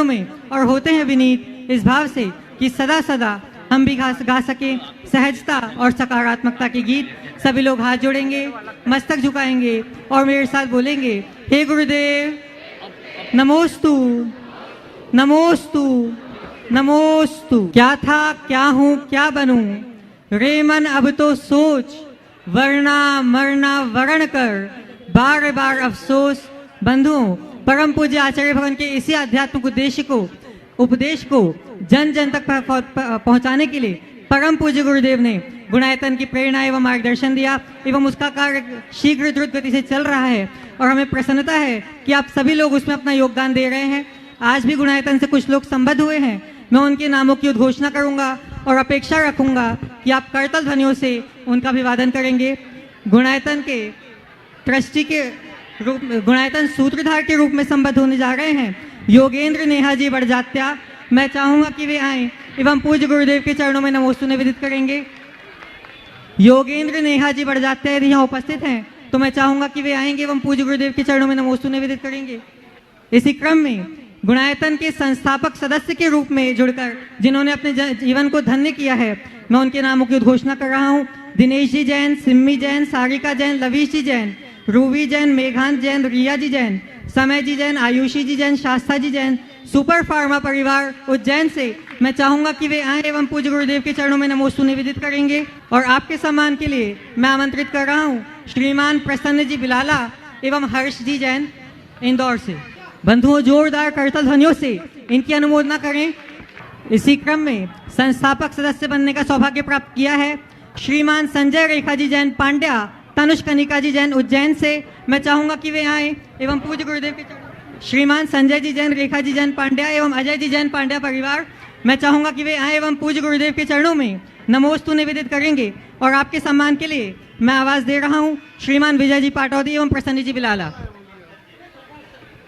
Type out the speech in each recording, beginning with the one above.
चरणों में और होते हैं विनीत इस भाव से कि सदा सदा हम भी गा सके सहजता और सकारात्मकता के गीत। सभी लोग हाथ जोड़ेंगे, मस्तक झुकाएंगे और मेरे साथ बोलेंगे, हे गुरुदेव नमोस्तु नमोस्तु नमोस्तु। क्या था, क्या हूँ, क्या बनूं, रे मन अब तो सोच, वरना मरना वरण कर, बार बार अफसोस। बंधुओं, परम पूज्य आचार्य भगवान के इसी आध्यात्मिक उपदेश को जन जन तक पहुंचाने के लिए परम पूज्य गुरुदेव ने गुणायतन की प्रेरणा एवं मार्गदर्शन दिया एवं उसका कार्य शीघ्र द्रुत गति से चल रहा है और हमें प्रसन्नता है कि आप सभी लोग उसमें अपना योगदान दे रहे हैं। आज भी गुणायतन से कुछ लोग संबद्ध हुए हैं। मैं उनके नामों की उद्घोषणा करूंगा और अपेक्षा रखूंगा कि आप करतल ध्वनियों से उनका अभिवादन करेंगे। गुणायतन के ट्रस्टी के रूप में, गुणायतन सूत्रधार के रूप में संबद्ध होने जा रहे हैं योगेंद्र नेहा जी बड़जात्या। मैं चाहूंगा कि वे आए एवं पूज्य गुरुदेव के चरणों में नमोस्तु निवेदित करेंगे। योगेंद्र नेहा जी बड़जात्या यदि यहाँ उपस्थित हैं तो मैं चाहूंगा कि वे आएंगे एवं पूज्य गुरुदेव के चरणों में नमोस्तु निवेदित करेंगे। इसी क्रम में गुणायतन के संस्थापक सदस्य के रूप में जुड़कर जिन्होंने अपने जीवन को धन्य किया है, मैं उनके नामों की उद्घोषणा कर रहा हूँ। दिनेश जी जैन, सिम्मी जैन, सारिका जैन, लवीश जी जैन, रूवी जैन, मेघांत जैन, रिया जी जैन, समय जी जैन, आयुषी जी जैन, शास्ता जी जैन। सुपर फार्मा परिवार उज्जैन से मैं चाहूंगा कि वे आए एवं पूज्य गुरुदेव के चरणों में नमोस्तु निवेदित करेंगे। और आपके सम्मान के लिए मैं आमंत्रित कर रहा हूँ श्रीमान प्रसन्न जी बिलाला एवं हर्ष जी जैन इंदौर से। बंधुओं, जोरदार करतल ध्वनियों से इनकी अनुमोदना करें। इसी क्रम में संस्थापक सदस्य बनने का सौभाग्य प्राप्त किया है श्रीमान संजय रेखा जी जैन पांड्या, तनुष कनिका जी जैन उज्जैन से। मैं चाहूंगा कि वे आए एवं पूज्य गुरुदेव के श्रीमान संजय जी जैन, रेखा जी जैन पांड्या एवं अजय जी जैन पांड्या परिवार। मैं चाहूंगा कि वे आए एवं पूज्य गुरुदेव के चरणों में नमोस्तु निवेदित करेंगे। और आपके सम्मान के लिए मैं आवाज दे रहा हूं श्रीमान विजय जी पाटौदी एवं प्रसन्न जी बिलाला।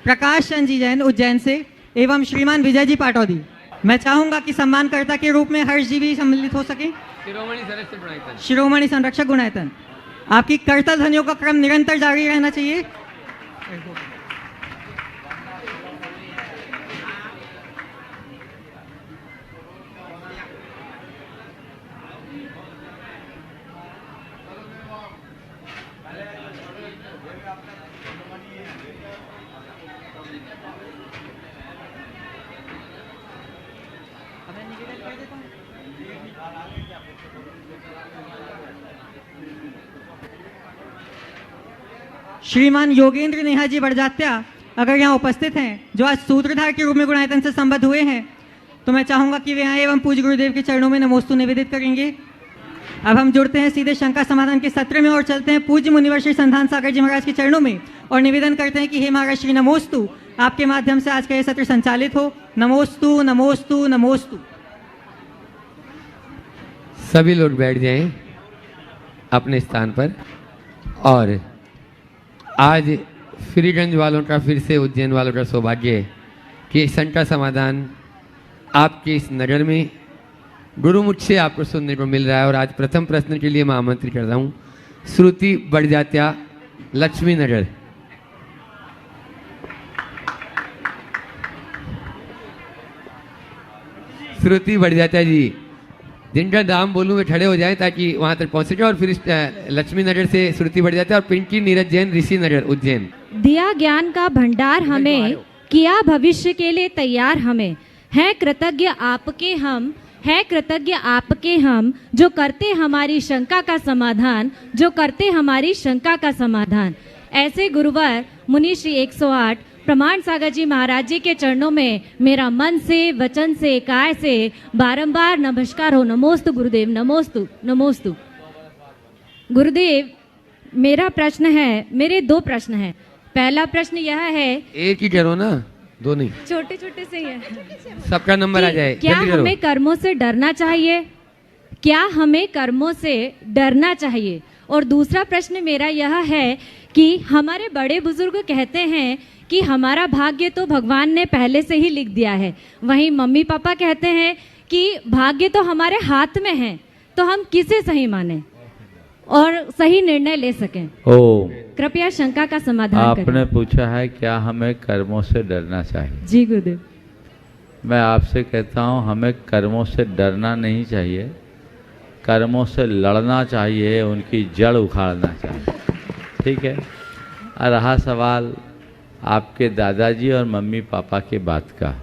प्रकाश चंद जी जैन उज्जैन से एवं श्रीमान विजय जी पाटौदी। मैं चाहूंगा कि सम्मानकर्ता के रूप में हर्ष जी भी सम्मिलित हो सके। शिरोमणि संरक्षक गुणायतन। आपकी करतल ध्वनियों का क्रम निरंतर जारी रहना चाहिए। श्रीमान योगेंद्र नेहा जी बड़जात्या अगर यहाँ उपस्थित हैं, जो आज सूत्रधार के रूप में गुणायतन से संबद्ध हुए हैं, तो मैं चाहूंगा कि वे आए एवं पूज्य गुरुदेव के चरणों में नमोस्तु निवेदित करेंगे। अब हम जुड़ते हैं सीधे शंका समाधान के सत्र में और चलते हैं पूज्य मुनिवर श्री संधान सागर जी महाराज के चरणों में और निवेदन करते हैं कि हे महाराज श्री नमोस्तु, आपके माध्यम से आज का यह सत्र संचालित हो। नमोस्तु नमोस्तु नमोस्तु। सभी लोग बैठ जाएं अपने स्थान पर। और आज फ्रीगंज वालों का, फिर से उज्जैन वालों का सौभाग्य है कि शंका समाधान आपके इस नगर में गुरुमुख से आपको सुनने को मिल रहा है। और आज प्रथम प्रश्न के लिए मैं आमंत्रित कर रहा हूँ श्रुति बड़जात्या, लक्ष्मी नगर। श्रुति बड़जात्या जी, जिनका नाम बोलूं वे खड़े हो जाएं ताकि वहां तक पहुंच सके। और फिर लक्ष्मी नगर से श्रुति बड़जात्या और पिंकी नीरज जैन, ऋषि नगर उज्जैन। दिया ज्ञान का भंडार हमें, किया भविष्य के लिए तैयार हमें, है कृतज्ञ आपके हम, है कृतज्ञ आपके हम, जो करते हमारी शंका का समाधान, जो करते हमारी शंका का समाधान। ऐसे गुरुवर मुनि श्री 108 प्रमाण सागर जी महाराज जी के चरणों में मेरा मन से, वचन से, काय से बारंबार नमस्कार हो। नमोस्तु गुरुदेव, नमोस्तु नमोस्तु। गुरुदेव, मेरा प्रश्न है, मेरे दो प्रश्न हैं। पहला प्रश्न यह है, एक ही करो ना, दो नहीं, छोटे छोटे से ही है, सबका नंबर आ जाए। क्या हमें कर्मों से डरना चाहिए? क्या हमें कर्मों से डरना चाहिए? और दूसरा प्रश्न मेरा यह है कि हमारे बड़े बुजुर्ग कहते हैं कि हमारा भाग्य तो भगवान ने पहले से ही लिख दिया है, वहीं मम्मी पापा कहते हैं कि भाग्य तो हमारे हाथ में है, तो हम किसे सही माने और सही निर्णय ले सकें? कृपया शंका का समाधान करें। आपने पूछा है क्या हमें कर्मों से डरना चाहिए? जी गुरुदेव। मैं आपसे कहता हूँ हमें कर्मों से डरना नहीं चाहिए, कर्मों से लड़ना चाहिए, उनकी जड़ उखाड़ना चाहिए। ठीक है। और रहा सवाल आपके दादाजी और मम्मी पापा के बात का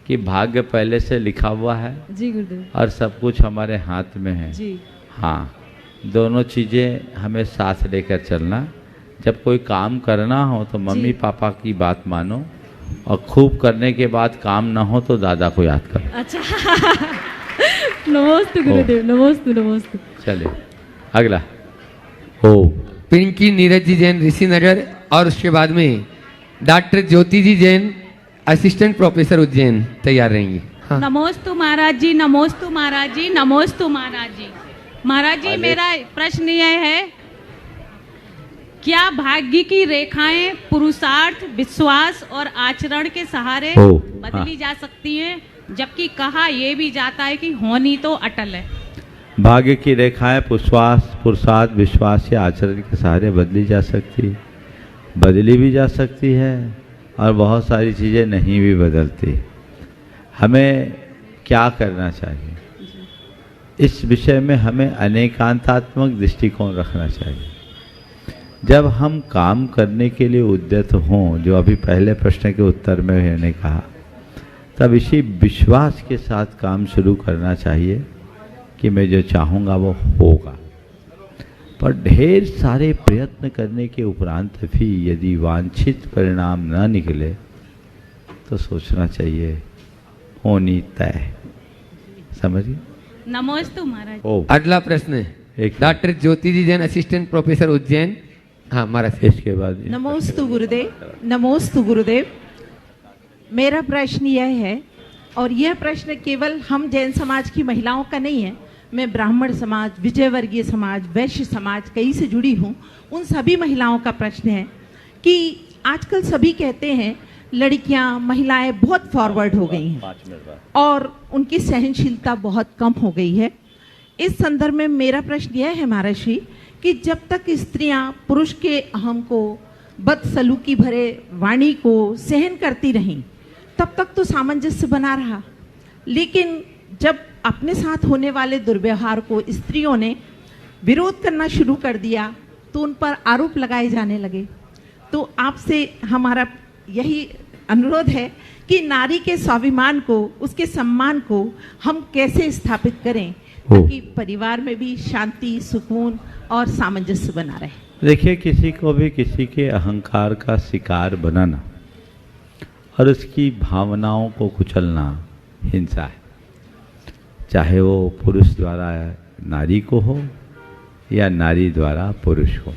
कि भाग्य पहले से लिखा हुआ है जी गुरुदेव और सब कुछ हमारे हाथ में है। जी हाँ, दोनों चीज़ें हमें साथ लेकर चलना। जब कोई काम करना हो तो मम्मी पापा की बात मानो, और खूब करने के बाद काम ना हो तो दादा को याद करो। अच्छा नमस्ते गुरुदेव, नमस्ते नमस्ते। चलिए अगला। ओ पिंकी नीरज जी जैन ऋषि नगर, और उसके बाद में डॉक्टर ज्योति जी जैन असिस्टेंट प्रोफेसर उज्जैन तैयार रहेंगी। हाँ। नमोस्तु महाराज जी, नमोस्तु महाराज जी, नमोस्तु महाराज जी। महाराज जी मेरा प्रश्न यह है, क्या भाग्य की रेखाएं पुरुषार्थ, विश्वास और आचरण के सहारे बदली जा सकती हैं, जबकि कहा यह भी जाता है कि होनी तो अटल है। भाग्य की रेखाएं पुरुषार्थ, विश्वास या आचरण के सहारे बदली जा सकती है, बदली भी जा सकती है, और बहुत सारी चीज़ें नहीं भी बदलती। हमें क्या करना चाहिए इस विषय में? हमें अनेकांतात्मक दृष्टिकोण रखना चाहिए। जब हम काम करने के लिए उद्यत हों, जो अभी पहले प्रश्न के उत्तर में मैंने कहा, तब इसी विश्वास के साथ काम शुरू करना चाहिए कि मैं जो चाहूँगा वो होगा। पर ढेर सारे प्रयत्न करने के उपरांत भी यदि वांछित परिणाम न निकले तो सोचना चाहिए होनी तय। समझिए। नमोस्तु महाराज। ओ अगला प्रश्न है डॉक्टर ज्योति जी जैन असिस्टेंट प्रोफेसर उज्जैन। हाँ महाराज। इसके बाद नमोस्तु गुरुदेव, नमोस्तु गुरुदेव। मेरा प्रश्न यह है, और यह प्रश्न केवल हम जैन समाज की महिलाओं का नहीं है, मैं ब्राह्मण समाज, विजयवर्गीय समाज, वैश्य समाज कई से जुड़ी हूँ, उन सभी महिलाओं का प्रश्न है कि आजकल सभी कहते हैं लड़कियाँ, महिलाएं बहुत फॉरवर्ड हो गई हैं और उनकी सहनशीलता बहुत कम हो गई है। इस संदर्भ में मेरा प्रश्न यह है महर्षि कि जब तक स्त्रियां पुरुष के अहम को, बदसलूकी भरे वाणी को सहन करती रहीं, तब तक तो सामंजस्य बना रहा, लेकिन जब अपने साथ होने वाले दुर्व्यवहार को स्त्रियों ने विरोध करना शुरू कर दिया तो उन पर आरोप लगाए जाने लगे। तो आपसे हमारा यही अनुरोध है कि नारी के स्वाभिमान को, उसके सम्मान को हम कैसे स्थापित करें ताकि परिवार में भी शांति, सुकून और सामंजस्य बना रहे। देखिए, किसी को भी किसी के अहंकार का शिकार बनाना और उसकी भावनाओं को कुचलना हिंसा है, चाहे वो पुरुष द्वारा नारी को हो या नारी द्वारा पुरुष को।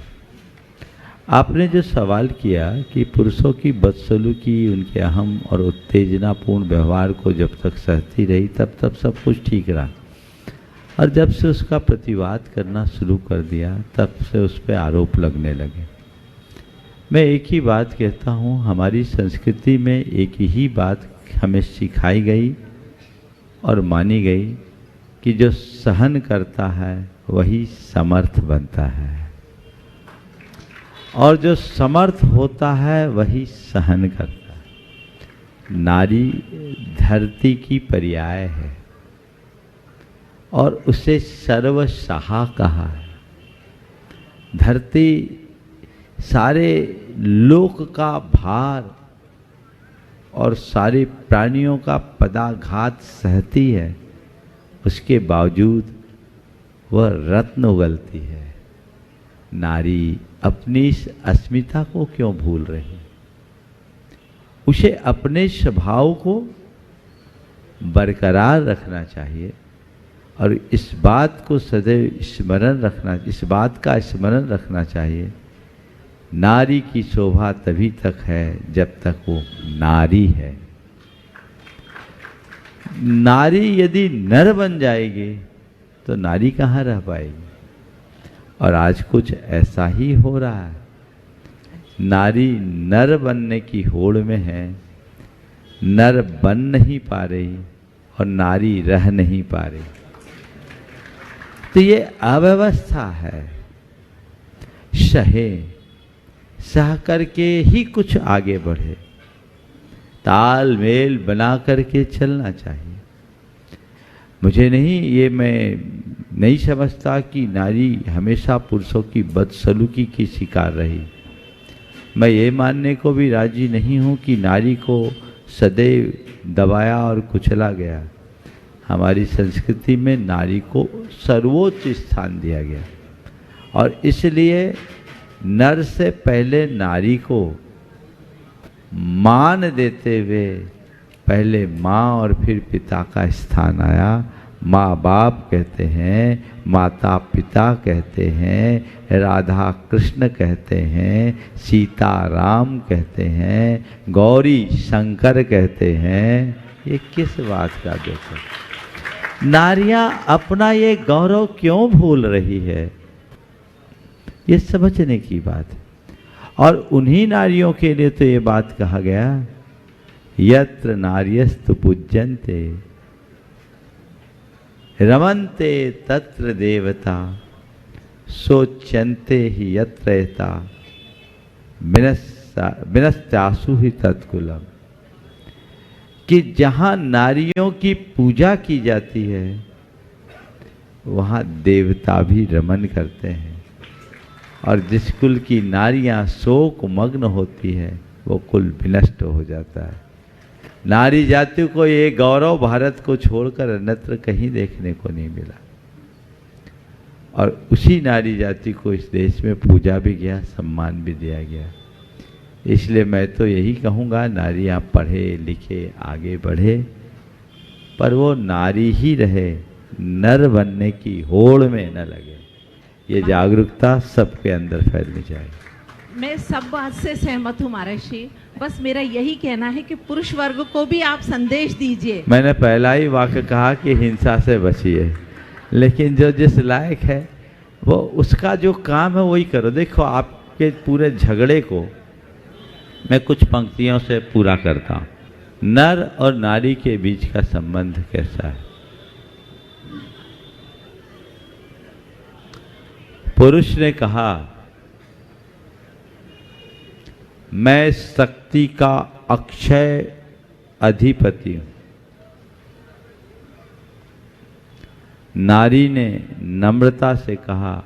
आपने जो सवाल किया कि पुरुषों की बदसलूकी, उनके अहम और उत्तेजनापूर्ण व्यवहार को जब तक सहती रही तब सब कुछ ठीक रहा, और जब से उसका प्रतिवाद करना शुरू कर दिया तब से उस पर आरोप लगने लगे। मैं एक ही बात कहता हूँ, हमारी संस्कृति में एक ही बात हमें सिखाई गई और मानी गई कि जो सहन करता है वही समर्थ बनता है, और जो समर्थ होता है वही सहन करता है। नारी धरती की पर्याय है और उसे सर्वसहा कहा है। धरती सारे लोक का भार और सारे प्राणियों का पदाघात सहती है, उसके बावजूद वह रत्न उगलती है। नारी अपनी इस अस्मिता को क्यों भूल रही? उसे अपने स्वभाव को बरकरार रखना चाहिए और इस बात को सदैव स्मरण रखना, इस बात का स्मरण रखना चाहिए, नारी की शोभा तभी तक है जब तक वो नारी है। नारी यदि नर बन जाएगी तो नारी कहाँ रह पाएगी? और आज कुछ ऐसा ही हो रहा है। नारी नर बनने की होड़ में है, नर बन नहीं पा रही और नारी रह नहीं पा रही। तो ये अव्यवस्था है। सह करके ही कुछ आगे बढ़े। तालमेल बना करके चलना चाहिए। मुझे नहीं, ये मैं नहीं समझता कि नारी हमेशा पुरुषों की बदसलूकी की शिकार रही। मैं ये मानने को भी राजी नहीं हूँ कि नारी को सदैव दबाया और कुचला गया। हमारी संस्कृति में नारी को सर्वोच्च स्थान दिया गया और इसलिए नर से पहले नारी को मान देते हुए पहले माँ और फिर पिता का स्थान आया। माँ बाप कहते हैं, माता पिता कहते हैं, राधा कृष्ण कहते हैं, सीता राम कहते हैं, गौरी शंकर कहते हैं। ये किस बात का देखो, नारियां अपना ये गौरव क्यों भूल रही है, ये समझने की बात है। और उन्हीं नारियों के लिए तो ये बात कहा गया, यत्र नार्यस्तु पूज्यन्ते रमन्ते तत्र देवता सोच्यन्ते ही यत्रैता विनस्त्यासु ही तत्कुलम। कि जहाँ नारियों की पूजा की जाती है वहाँ देवता भी रमन करते हैं और जिस कुल की नारियां शोक मग्न होती है वो कुल विनष्ट हो जाता है। नारी जाति को ये गौरव भारत को छोड़कर अन्यत्र कहीं देखने को नहीं मिला और उसी नारी जाति को इस देश में पूजा भी गया, सम्मान भी दिया गया। इसलिए मैं तो यही कहूँगा, नारियां पढ़े लिखे आगे बढ़े, पर वो नारी ही रहे, नर बनने की होड़ में न लगे। ये जागरूकता सबके अंदर फैलनी चाहिए। मैं सब बात से सहमत हूँ महर्षि, बस मेरा यही कहना है कि पुरुष वर्ग को भी आप संदेश दीजिए। मैंने पहला ही वाक्य कहा कि हिंसा से बचिए, लेकिन जो जिस लायक है वो उसका जो काम है वही करो। देखो आपके पूरे झगड़े को मैं कुछ पंक्तियों से पूरा करता हूँ। नर और नारी के बीच का संबंध कैसा है? पुरुष ने कहा मैं शक्ति का अक्षय अधिपति हूं। नारी ने नम्रता से कहा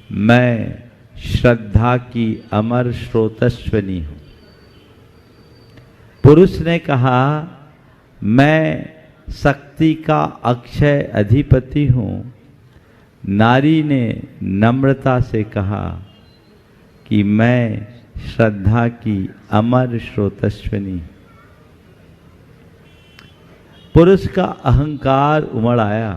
मैं श्रद्धा की अमर स्रोतस्विनी हूं। पुरुष ने कहा मैं शक्ति का अक्षय अधिपति हूं। नारी ने नम्रता से कहा कि मैं श्रद्धा की अमर स्रोतस्विनी। पुरुष का अहंकार उमड़ आया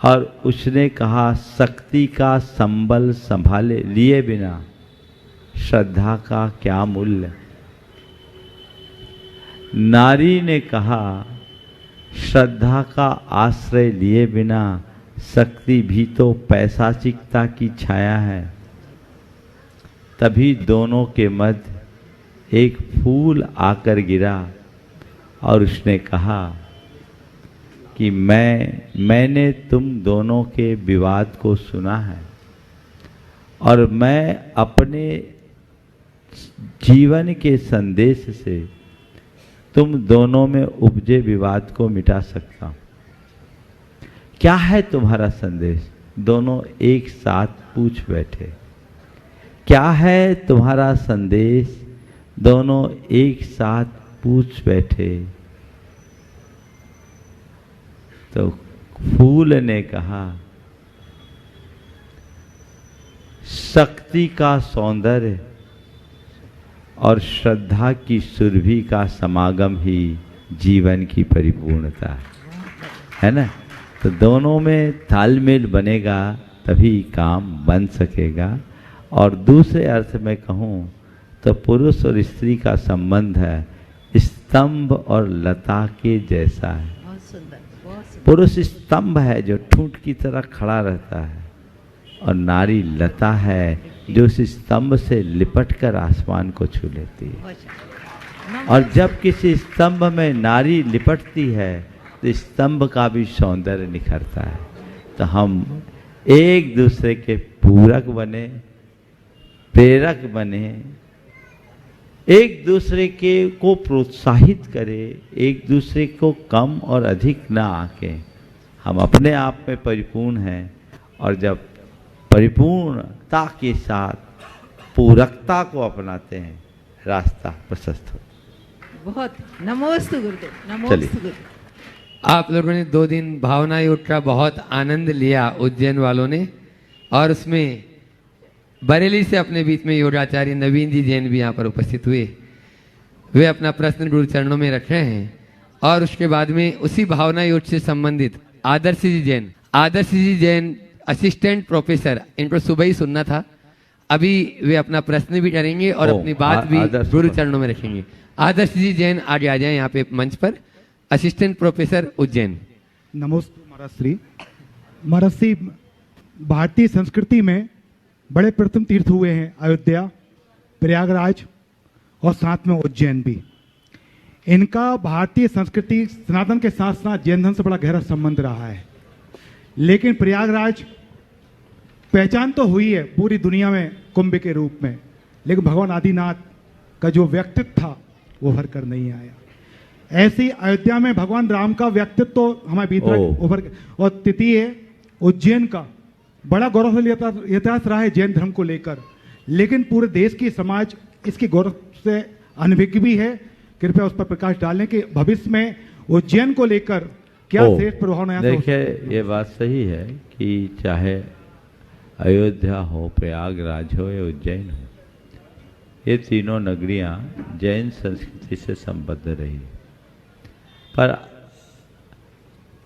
और उसने कहा शक्ति का संबल संभाले लिए बिना श्रद्धा का क्या मूल्य। नारी ने कहा श्रद्धा का आश्रय लिए बिना शक्ति भी तो पैशाचिकता की छाया है। तभी दोनों के मध्य एक फूल आकर गिरा और उसने कहा कि मैंने तुम दोनों के विवाद को सुना है और मैं अपने जीवन के संदेश से तुम दोनों में उपजे विवाद को मिटा सकता हूं। क्या है तुम्हारा संदेश? दोनों एक साथ पूछ बैठे। क्या है तुम्हारा संदेश? दोनों एक साथ पूछ बैठे। तो फूल ने कहा शक्ति का सौंदर्य और श्रद्धा की सुरभि का समागम ही जीवन की परिपूर्णता है ना। तो दोनों में तालमेल बनेगा तभी काम बन सकेगा। और दूसरे अर्थ में कहूँ तो पुरुष और स्त्री का संबंध है स्तंभ और लता के जैसा है। बहुत सुंदर, बहुत सुंदर। पुरुष स्तंभ है जो ठूंठ की तरह खड़ा रहता है और नारी लता है जो उस स्तंभ से लिपटकर आसमान को छू लेती है। और जब किसी स्तंभ में नारी लिपटती है तो स्तंभ का भी सौंदर्य निखरता है। तो हम एक दूसरे के पूरक बने, प्रेरक बने, एक दूसरे के को प्रोत्साहित करे, एक दूसरे को कम और अधिक ना आके हम अपने आप में परिपूर्ण हैं, और जब परिपूर्णता के साथ पूरकता को अपनाते हैं रास्ता प्रशस्त हो। बहुत नमोस्तु गुरुदेव, चलिए। नमोस्तु गुरुदेव। आप लोगों ने 2 दिन भावना योग का बहुत आनंद लिया उज्जैन वालों ने, और उसमें बरेली से अपने बीच में योगाचार्य नवीन जी जैन भी यहाँ पर उपस्थित हुए। वे अपना प्रश्न गुरु चरणों में रख रहे हैं, और उसके बाद में उसी भावना योग से संबंधित आदर्श जी जैन असिस्टेंट प्रोफेसर, इनको सुबह ही सुनना था, अभी वे अपना प्रश्न भी करेंगे और अपनी बात भी गुरु चरणों में रखेंगे। आदर्श जी जैन आगे आ जाए यहाँ पे मंच पर, असिस्टेंट प्रोफेसर उज्जैन। नमोस्तु महाराज श्री। भारतीय संस्कृति में बड़े प्रथम तीर्थ हुए हैं अयोध्या, प्रयागराज और साथ में उज्जैन भी। इनका भारतीय संस्कृति सनातन के साथ साथ जैन धर्म से बड़ा गहरा संबंध रहा है। लेकिन प्रयागराज पहचान तो हुई है पूरी दुनिया में कुंभ के रूप में, लेकिन भगवान आदिनाथ का जो व्यक्तित्व था वो भर कर नहीं आया। ऐसी अयोध्या में भगवान राम का व्यक्तित्व तो हमारे भीतर उभर, और तृतीय उज्जैन का बड़ा गौरवशाली इतिहास रहा है जैन धर्म को लेकर, लेकिन पूरे देश की समाज इसके गौरव से अनभिज्ञ भी है। कृपया उस पर प्रकाश डालें कि भविष्य में उज्जैन को लेकर क्या श्रेष्ठ प्रभाव नया। देखिए, ये बात सही है कि चाहे अयोध्या हो, प्रयागराज हो या उज्जैन हो, ये तीनों नगरियां जैन संस्कृति से संबद्ध रही, पर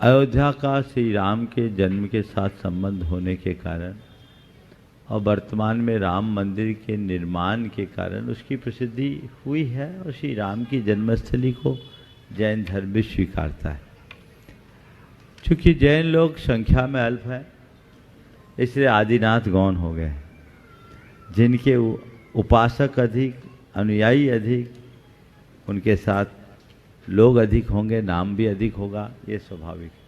अयोध्या का श्री राम के जन्म के साथ संबंध होने के कारण और वर्तमान में राम मंदिर के निर्माण के कारण उसकी प्रसिद्धि हुई है, और श्री राम की जन्मस्थली को जैन धर्म भी स्वीकारता है। चूँकि जैन लोग संख्या में अल्प है, इसलिए आदिनाथ गौण हो गए। जिनके उपासक अधिक, अनुयायी अधिक, उनके साथ लोग अधिक होंगे, नाम भी अधिक होगा, ये स्वाभाविक है।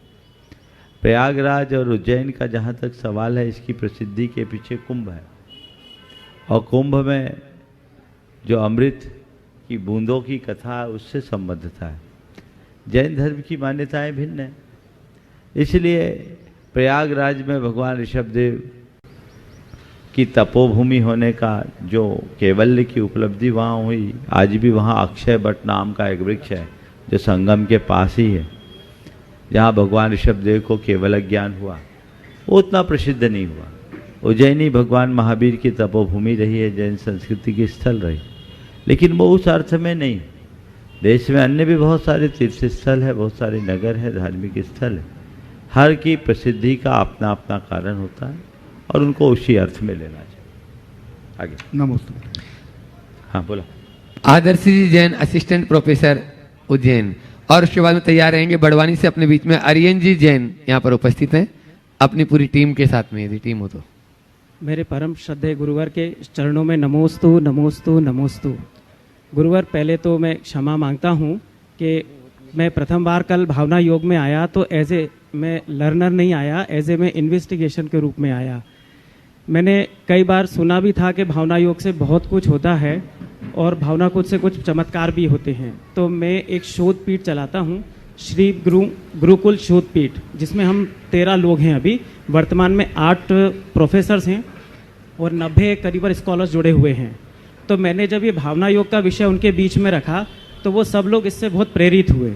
प्रयागराज और उज्जैन का जहाँ तक सवाल है, इसकी प्रसिद्धि के पीछे कुंभ है, और कुंभ में जो अमृत की बूंदों की कथा है उससे संबद्धता है। जैन धर्म की मान्यताएं भिन्न है, इसलिए प्रयागराज में भगवान ऋषभदेव की तपोभूमि होने का जो कैवल्य की उपलब्धि वहाँ हुई, आज भी वहाँ अक्षय बट नाम का एक वृक्ष है जो संगम के पास ही है, जहाँ भगवान ऋषभदेव को केवल ज्ञान हुआ। वो उतना प्रसिद्ध नहीं हुआ। उज्जैनी भगवान महावीर की तपोभूमि रही है, जैन संस्कृति की स्थल रही, लेकिन वो उस अर्थ में नहीं। देश में अन्य भी बहुत सारे तीर्थ स्थल है, बहुत सारे नगर है, धार्मिक स्थल है। हर की प्रसिद्धि का अपना अपना कारण होता है, और उनको उसी अर्थ में लेना चाहिए। आगे। नमस्ते। हाँ, बोला। आदर्श जी जैन असिस्टेंट प्रोफेसर उज्जैन, और उसके बाद में तैयार रहेंगे बड़वानी से अपने बीच में आर्यन जी जैन यहाँ पर उपस्थित हैं अपनी पूरी टीम के साथ में, यदि टीम हो तो। मेरे परम श्रद्धेय गुरुवर के चरणों में नमोस्तु नमोस्तु नमोस्तु। गुरुवर, पहले तो मैं क्षमा मांगता हूँ कि मैं प्रथम बार कल भावना योग में आया तो एज ए मैं लर्नर नहीं आया, एज ए मैं इन्वेस्टिगेशन के रूप में आया। मैंने कई बार सुना भी था कि भावना योग से बहुत कुछ होता है और भावना कुछ से कुछ चमत्कार भी होते हैं। तो मैं एक शोध पीठ चलाता हूँ, श्री गुरुकुल शोध पीठ, जिसमें हम 13 लोग हैं। अभी वर्तमान में 8 प्रोफेसर्स हैं और 90 करीब स्कॉलर्स जुड़े हुए हैं। तो मैंने जब ये भावना योग का विषय उनके बीच में रखा तो वो सब लोग इससे बहुत प्रेरित हुए।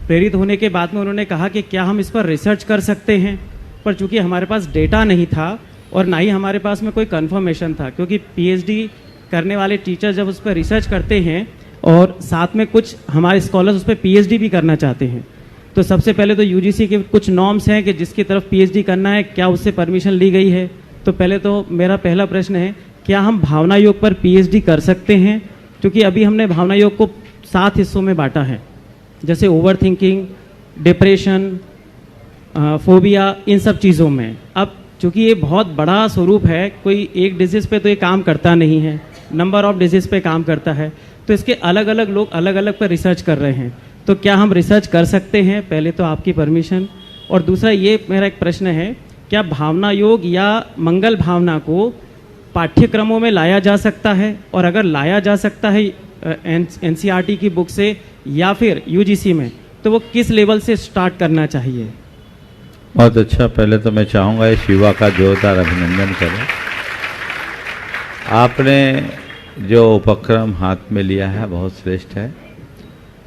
प्रेरित होने के बाद में उन्होंने कहा कि क्या हम इस पर रिसर्च कर सकते हैं, पर चूंकि हमारे पास डेटा नहीं था और ना ही हमारे पास में कोई कंफर्मेशन था, क्योंकि पीएचडी करने वाले टीचर जब उस पर रिसर्च करते हैं और साथ में कुछ हमारे स्कॉलर्स उस पर पीएचडी भी करना चाहते हैं, तो सबसे पहले तो यूजीसी के कुछ नॉर्म्स हैं कि जिसकी तरफ पीएचडी करना है क्या उससे परमिशन ली गई है। तो पहले तो मेरा पहला प्रश्न है, क्या हम भावना योग पर पीएचडी कर सकते हैं? क्योंकि अभी हमने भावना योग को 7 हिस्सों में बांटा है, जैसे ओवर थिंकिंग, डिप्रेशन, फोबिया, इन सब चीज़ों में। अब चूंकि ये बहुत बड़ा स्वरूप है, कोई एक डिजीज़ पे तो ये काम करता नहीं है, नंबर ऑफ डिजीज़ पे काम करता है, तो इसके अलग अलग लोग अलग अलग पर रिसर्च कर रहे हैं। तो क्या हम रिसर्च कर सकते हैं? पहले तो आपकी परमिशन। और दूसरा ये मेरा एक प्रश्न है, क्या भावना योग या मंगल भावना को पाठ्यक्रमों में लाया जा सकता है? और अगर लाया जा सकता है एनसीईआरटी की बुक से या फिर यूजीसी में, तो वो किस लेवल से स्टार्ट करना चाहिए? बहुत अच्छा। पहले तो मैं चाहूँगा इस युवा का जोरदार अभिनंदन करें। आपने जो उपक्रम हाथ में लिया है बहुत श्रेष्ठ है।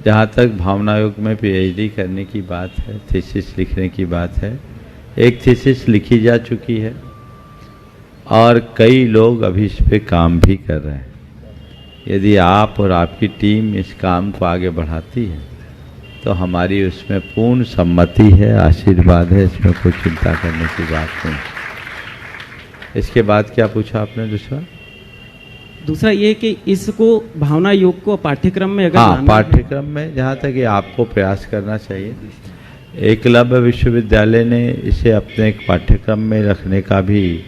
जहाँ तक भावना योग में पीएचडी करने की बात है, थीसिस लिखने की बात है, एक थीसिस लिखी जा चुकी है और कई लोग अभी इस पे काम भी कर रहे हैं। यदि आप और आपकी टीम इस काम को आगे बढ़ाती है तो हमारी उसमें पूर्ण सम्मति है, आशीर्वाद है, इसमें कोई चिंता करने की बात नहीं। इसके बाद क्या पूछा आपने दूसरा? दूसरा ये कि इसको भावना योग को पाठ्यक्रम में अगर हाँ, लाना पाठ्यक्रम में जहाँ तक ये आपको प्रयास करना चाहिए। एकलव्य विश्वविद्यालय ने इसे अपने एक पाठ्यक्रम में रखने का भी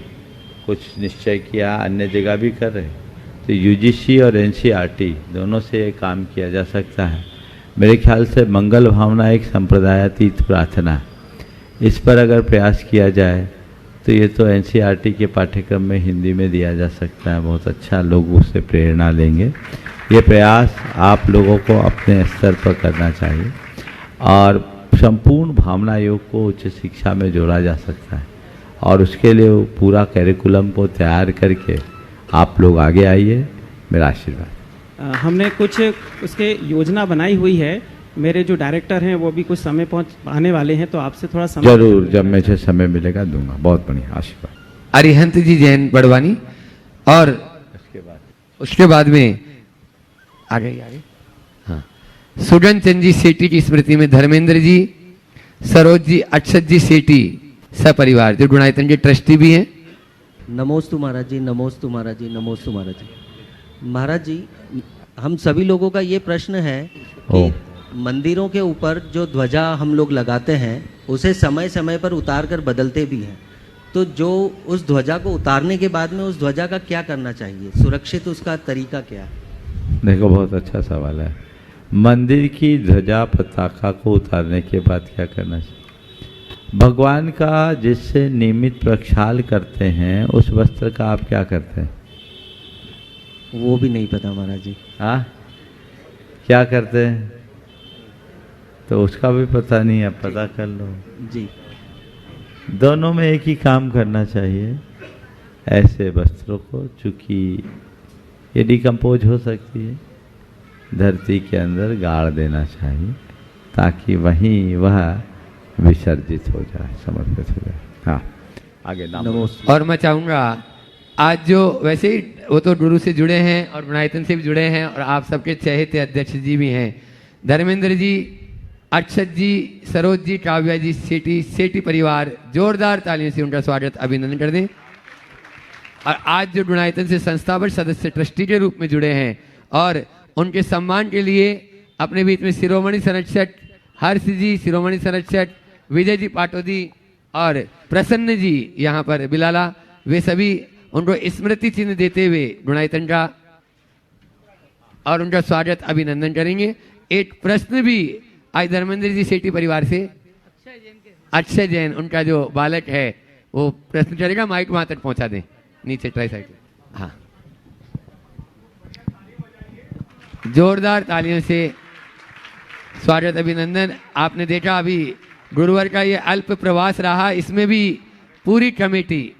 कुछ निश्चय किया, अन्य जगह भी कर रहे। तो यूजीसी और एनसीईआरटी दोनों से ये काम किया जा सकता है। मेरे ख्याल से मंगल भावना एक संप्रदायातीत प्रार्थना, इस पर अगर प्रयास किया जाए तो ये तो एनसीईआरटी के पाठ्यक्रम में हिंदी में दिया जा सकता है। बहुत अच्छा, लोग उससे प्रेरणा लेंगे। ये प्रयास आप लोगों को अपने स्तर पर करना चाहिए और संपूर्ण भावना योग को उच्च शिक्षा में जोड़ा जा सकता है और उसके लिए पूरा कैरिकुलम को तैयार करके आप लोग आगे आइए। मेरा आशीर्वाद। हमने कुछ उसके योजना बनाई हुई है। मेरे जो डायरेक्टर हैं वो भी कुछ समय आने वाले हैं, तो आपसे थोड़ा समय जरूर, जब मुझे समय मिलेगा दूंगा। बहुत बढ़िया, आशीर्वाद। अरिहंत जी जैन बड़वानी और उसके बाद में आगे हाँ, सुगन चंद जी सेठी की स्मृति में धर्मेंद्र जी, सरोज जी, अक्षत जी सेठी सपरिवार जो गुणायतन के ट्रस्टी भी हैं। नमोस्तु महाराज जी, नमोस्तु महाराज जी, नमोस्तु महाराज जी। महाराज जी, हम सभी लोगों का ये प्रश्न है कि मंदिरों के ऊपर जो ध्वजा हम लोग लगाते हैं उसे समय समय पर उतार कर बदलते भी हैं, तो जो उस ध्वजा को उतारने के बाद में उस ध्वजा का क्या करना चाहिए, सुरक्षित उसका तरीका क्या है? देखो, बहुत अच्छा सवाल है। मंदिर की ध्वजा पताका को उतारने के बाद क्या करना चाहिए? भगवान का जिससे नियमित प्रक्षाल करते हैं उस वस्त्र का आप क्या करते हैं? वो भी नहीं पता महाराज जी। हाँ, क्या करते हैं? तो उसका भी पता नहीं है, पता कर लो जी। दोनों में एक ही काम करना चाहिए। ऐसे वस्त्रों को, चूंकि ये डिकम्पोज हो सकती है, धरती के अंदर गाड़ देना चाहिए ताकि वहीं वह विसर्जित हो जाए, समर्पित हो जाए। हाँ, आगे नाम। और मैं चाहूँगा आज जो वैसे ही वो तो गुरु से जुड़े हैं और गुणायतन से भी जुड़े हैं और आप सबके चहेते अध्यक्ष जी भी हैं, धर्मेंद्र जी, अक्षत जी, सरोज जी, काव्या जी सेठी परिवार, जोरदार तालियों से उनका स्वागत अभिनंदन कर दें। और आज जो गुणायतन से संस्थापक सदस्य ट्रस्टी के रूप में जुड़े हैं और उनके सम्मान के लिए अपने बीच में शिरोमणि संरक्षक हर्ष जी, शिरोमणि संरक्षक विजय जी पाटोदी और प्रसन्न जी यहाँ पर बिलाला, वे सभी उनको स्मृति चिन्ह देते हुए गुणायतन का और उनका स्वागत अभिनंदन करेंगे। एक प्रश्न भी आज धर्मेंद्र जी सेठी परिवार से अक्षय जैन, उनका जो बालक है वो प्रश्न करेगा। माइक वहां तक पहुंचा दें, नीचे ट्राई साइड। हाँ, जोरदार तालियों से स्वागत अभिनंदन। आपने देखा अभी गुरुवार का ये अल्प प्रवास रहा, इसमें भी पूरी कमेटी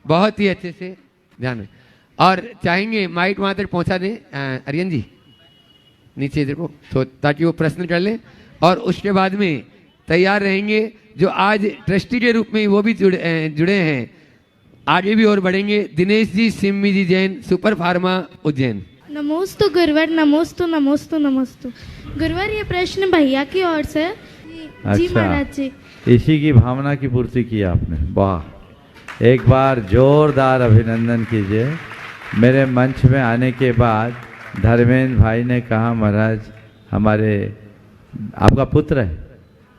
बहुत ही अच्छे से ध्यान में, और चाहेंगे माइक वहां तक पहुंचा दें अरियन जी, नीचे देखो, तो ताकि वो प्रश्न कर लें और उसके बाद में तैयार रहेंगे जो आज ट्रस्टी के रूप में वो भी जुड़े हैं, आगे भी और बढ़ेंगे। दिनेश जी, सिम्मी जी जैन, सुपर फार्मा उज्जैन। नमोस्तु गुरुवर, नमोस्तु नमोस्तु नमोस्तु। गुरुवर, ये प्रश्न भैया की ओर से। जी महाराज जी। इसी की भावना की पूर्ति की आपने, वाह। एक बार जोरदार अभिनंदन कीजिए। मेरे मंच में आने के बाद धर्मेंद्र भाई ने कहा, महाराज हमारे आपका पुत्र है,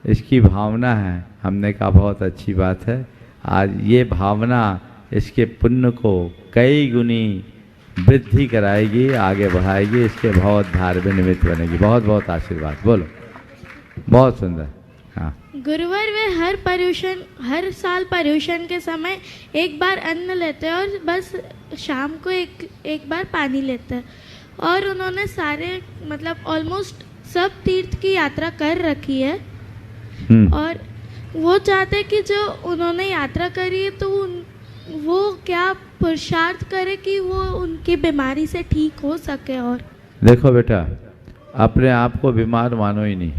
इसकी भावना है। हमने कहा बहुत अच्छी बात है। आज ये भावना इसके पुण्य को कई गुनी वृद्धि कराएगी, आगे बढ़ाएगी, इसके बहुत धार्मिक निमित्त बनेगी। बहुत बहुत आशीर्वाद। बोलो, बहुत सुंदर। हाँ गुरुवर, वे हर साल पर्यूषण के समय एक बार अन्न लेते हैं और बस शाम को एक बार पानी लेते हैं, और उन्होंने सारे मतलब ऑलमोस्ट सब तीर्थ की यात्रा कर रखी है और वो चाहते हैं कि जो उन्होंने यात्रा करी है तो वो क्या पुरुषार्थ करे कि वो उनकी बीमारी से ठीक हो सके। और देखो बेटा, अपने आप को बीमार मानो ही नहीं,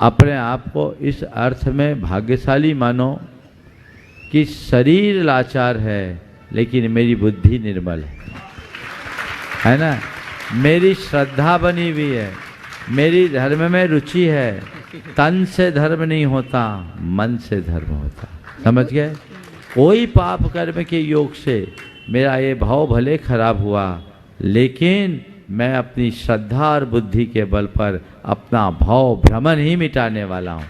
अपने आप को इस अर्थ में भाग्यशाली मानो कि शरीर लाचार है लेकिन मेरी बुद्धि निर्मल है ना, मेरी श्रद्धा बनी हुई है, मेरी धर्म में रुचि है। तन से धर्म नहीं होता, मन से धर्म होता। समझ गए? कोई पाप कर्म के योग से मेरा ये भाव भले खराब हुआ, लेकिन मैं अपनी श्रद्धा और बुद्धि के बल पर अपना भाव भ्रमण ही मिटाने वाला हूँ।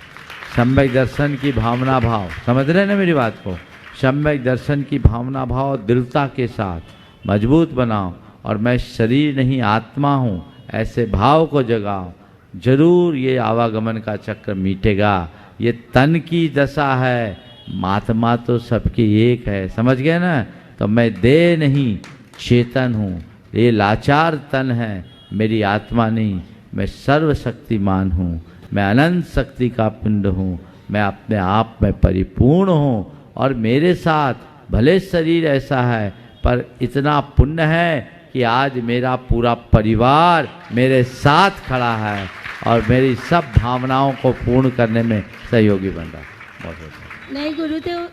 सम्यक दर्शन की भावना भाव, समझ रहे ना मेरी बात को? सम्यक दर्शन की भावना भाव दृढ़ता के साथ मजबूत बनाओ और मैं शरीर नहीं आत्मा हूँ, ऐसे भाव को जगाओ। जरूर ये आवागमन का चक्र मिटेगा। ये तन की दशा है, महात्मा तो सबकी एक है। समझ गए ना? तो मैं देह नहीं चेतन हूँ, ये लाचार तन है, मेरी आत्मा नहीं, मैं सर्वशक्तिमान हूँ, मैं अनंत शक्ति का पिंड हूँ, मैं अपने आप में परिपूर्ण हूँ। और मेरे साथ भले शरीर ऐसा है पर इतना पुण्य है कि आज मेरा पूरा परिवार मेरे साथ खड़ा है और मेरी सब भावनाओं को पूर्ण करने में सहयोगी बन रहा है। बहुत बहुत नहीं गुरुदेव,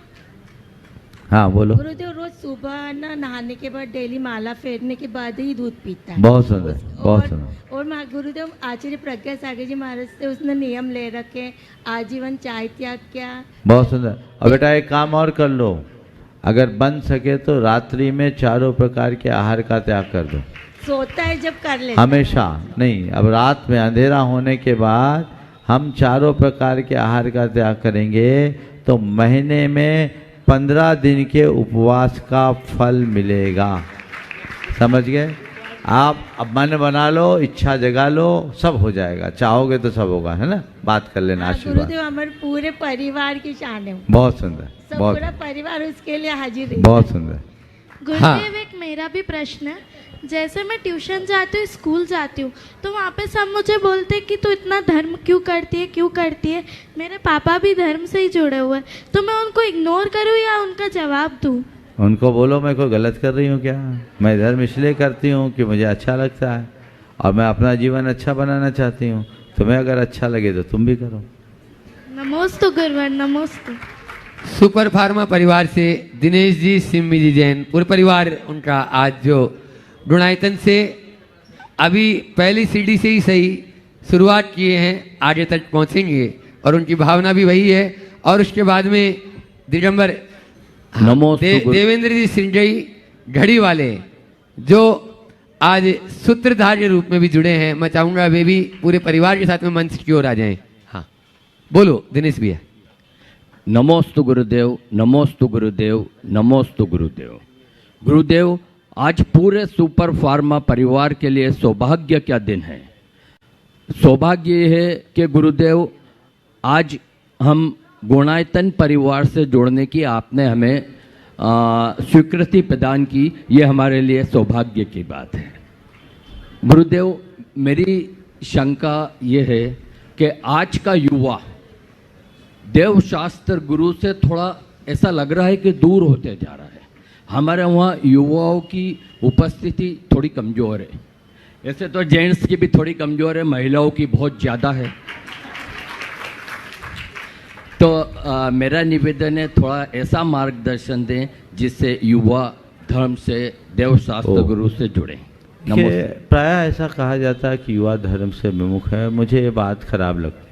हाँ बोलो। गुरुदेव रोज सुबह ना नहाने के बाद डेली माला फेरने के बाद ही दूध पीता है। बहुत सुंदर, बहुत सुंदर। और गुरुदेव आचार्य प्रज्ञा सागर जी महाराज से उसने नियम ले रखे, आजीवन चाय त्याग क्या। बहुत सुंदर। और बेटा एक काम और कर लो, अगर बन सके तो रात्रि में चारों प्रकार के आहार का त्याग कर दो। सोता है जब कर लेता हमेशा नहीं, अब रात में अंधेरा होने के बाद हम चारों प्रकार के आहार का त्याग करेंगे तो महीने में 15 दिन के उपवास का फल मिलेगा। समझ गए? आप अब मन बना लो, इच्छा जगा लो, सब हो जाएगा। चाहोगे तो सब होगा, है ना? बात कर लेना। आशीर्वाद। गुरुदेव हमारे पूरे परिवार की शान है। बहुत सुंदर, सब बहुत पूरा परिवार उसके लिए हाजिर है। बहुत सुंदर। गुरुदेव एक मेरा भी प्रश्न है, जैसे मैं ट्यूशन जाती हूँ, स्कूल जाती हूँ, तो वहाँ पे सब मुझे बोलते हैं कि तू इतना धर्म क्यों करती है, क्यों करती है। मेरे पापा भी धर्म से ही जुड़े हुए हैं, तो मैं उनको इग्नोर करूँ या उनका जवाब दूँ? उनको बोलो मैं कोई गलत कर रही हूँ क्या? मैं धर्म इसलिए करती हूँ कि मुझे अच्छा लगता है और मैं अपना जीवन अच्छा बनाना चाहती हूँ। तुम्हें अगर अच्छा लगे तो तुम भी करो। नमोस्तु गुरुवर, नमोस्तु। सुपर फार्मा परिवार से दिनेश जी, सिम्मी जी जैन, पूरे परिवार उनका आज जो गुणायतन से अभी पहली सीढ़ी से ही सही शुरुआत किए हैं, आगे तक पहुंचेंगे और उनकी भावना भी वही है। और उसके बाद में दिगंबर देवेंद्र जी सिंजई घड़ी वाले जो आज सूत्रधार के रूप में भी जुड़े हैं, मैं चाहूंगा वे भी पूरे परिवार के साथ में मंच की ओर आ जाएं। हाँ बोलो दिनेश भैया। नमोस्तु गुरुदेव, नमोस्तु गुरुदेव, नमोस्तु गुरुदेव। गुरुदेव आज पूरे सुपर फार्मा परिवार के लिए सौभाग्य का दिन है। सौभाग्य ये है कि गुरुदेव आज हम गुणायतन परिवार से जोड़ने की आपने हमें स्वीकृति प्रदान की, ये हमारे लिए सौभाग्य की बात है। गुरुदेव मेरी शंका ये है कि आज का युवा देव शास्त्र गुरु से थोड़ा ऐसा लग रहा है कि दूर होते जा रहा है। हमारे वहाँ युवाओं की उपस्थिति थोड़ी कमज़ोर है। ऐसे तो जेंट्स की भी थोड़ी कमज़ोर है, महिलाओं की बहुत ज़्यादा है। तो मेरा निवेदन है थोड़ा ऐसा मार्गदर्शन दें जिससे युवा धर्म से देव शास्त्र गुरु से जुड़े। प्रायः ऐसा कहा जाता है कि युवा धर्म से विमुख है। मुझे ये बात खराब लगती है।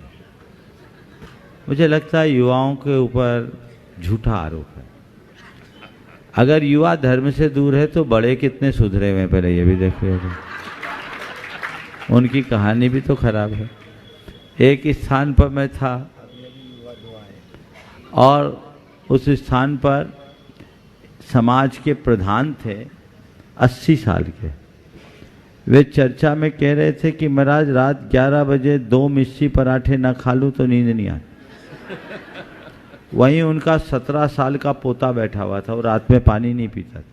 मुझे लगता है युवाओं के ऊपर झूठा आरोप है। अगर युवा धर्म से दूर है तो बड़े कितने सुधरे हुए हैं, पहले ये भी देखिए। उनकी कहानी भी तो खराब है। एक स्थान पर मैं था और उस स्थान पर समाज के प्रधान थे 80 साल के। वे चर्चा में कह रहे थे कि महाराज रात 11 बजे 2 मिर्ची पराठे ना खा लूँ तो नींद नहीं आती। वहीं उनका 17 साल का पोता बैठा हुआ था और रात में पानी नहीं पीता था।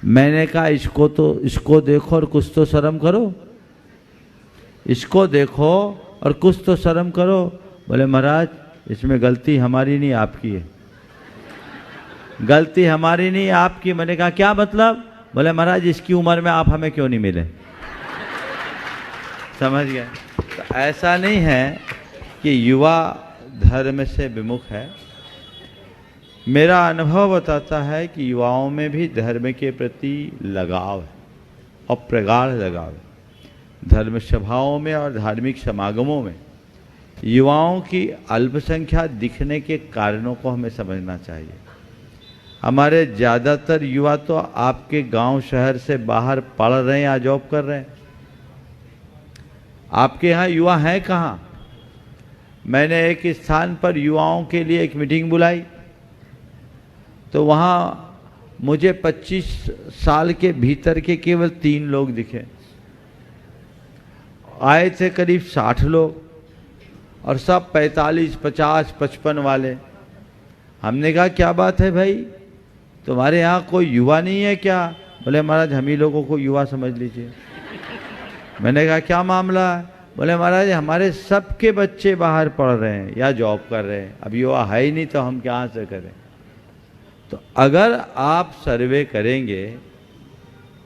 मैंने कहा इसको देखो और कुछ तो शर्म करो, इसको देखो और कुछ तो शर्म करो। बोले महाराज इसमें गलती हमारी नहीं आपकी है, गलती हमारी नहीं आपकी। मैंने कहा क्या मतलब? बोले महाराज इसकी उम्र में आप हमें क्यों नहीं मिले। समझ गए? तो ऐसा नहीं है कि युवा धर्म से विमुख है। मेरा अनुभव बताता है कि युवाओं में भी धर्म के प्रति लगाव है और प्रगाढ़ लगाव है। धर्म सभाओं में और धार्मिक समागमों में युवाओं की अल्पसंख्या दिखने के कारणों को हमें समझना चाहिए। हमारे ज़्यादातर युवा तो आपके गांव शहर से बाहर पढ़ रहे हैं या जॉब कर रहे हैं। आपके यहाँ युवा हैं कहाँ? मैंने एक स्थान पर युवाओं के लिए एक मीटिंग बुलाई तो वहाँ मुझे 25 साल के भीतर के केवल 3 लोग दिखे। आए थे करीब 60 लोग और सब 45, 50, 55 वाले। हमने कहा क्या बात है भाई, तुम्हारे यहाँ कोई युवा नहीं है क्या? बोले महाराज हम ही लोगों को युवा समझ लीजिए। मैंने कहा क्या मामला है? बोले महाराज हमारे सबके बच्चे बाहर पढ़ रहे हैं या जॉब कर रहे हैं, अब युवा है ही नहीं तो हम कहाँ से करें। तो अगर आप सर्वे करेंगे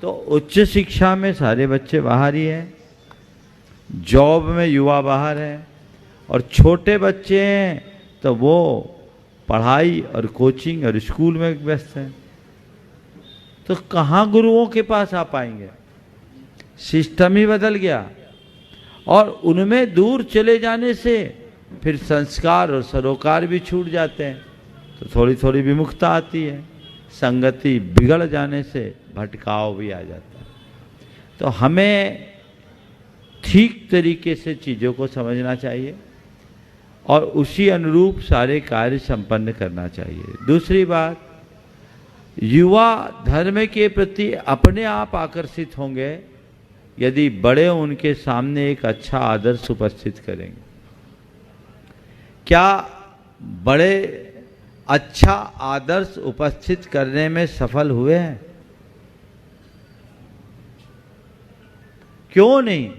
तो उच्च शिक्षा में सारे बच्चे बाहर ही हैं, जॉब में युवा बाहर हैं, और छोटे बच्चे हैं तो वो पढ़ाई और कोचिंग और स्कूल में व्यस्त हैं। तो कहाँ गुरुओं के पास आ पाएंगे? सिस्टम ही बदल गया और उनमें दूर चले जाने से फिर संस्कार और सरोकार भी छूट जाते हैं, तो थोड़ी थोड़ी विमुखता आती है। संगति बिगड़ जाने से भटकाव भी आ जाता है। तो हमें ठीक तरीके से चीज़ों को समझना चाहिए और उसी अनुरूप सारे कार्य संपन्न करना चाहिए। दूसरी बात, युवा धर्म के प्रति अपने आप आकर्षित होंगे यदि बड़े उनके सामने एक अच्छा आदर्श उपस्थित करेंगे। क्या बड़े अच्छा आदर्श उपस्थित करने में सफल हुए हैं? क्यों नहीं?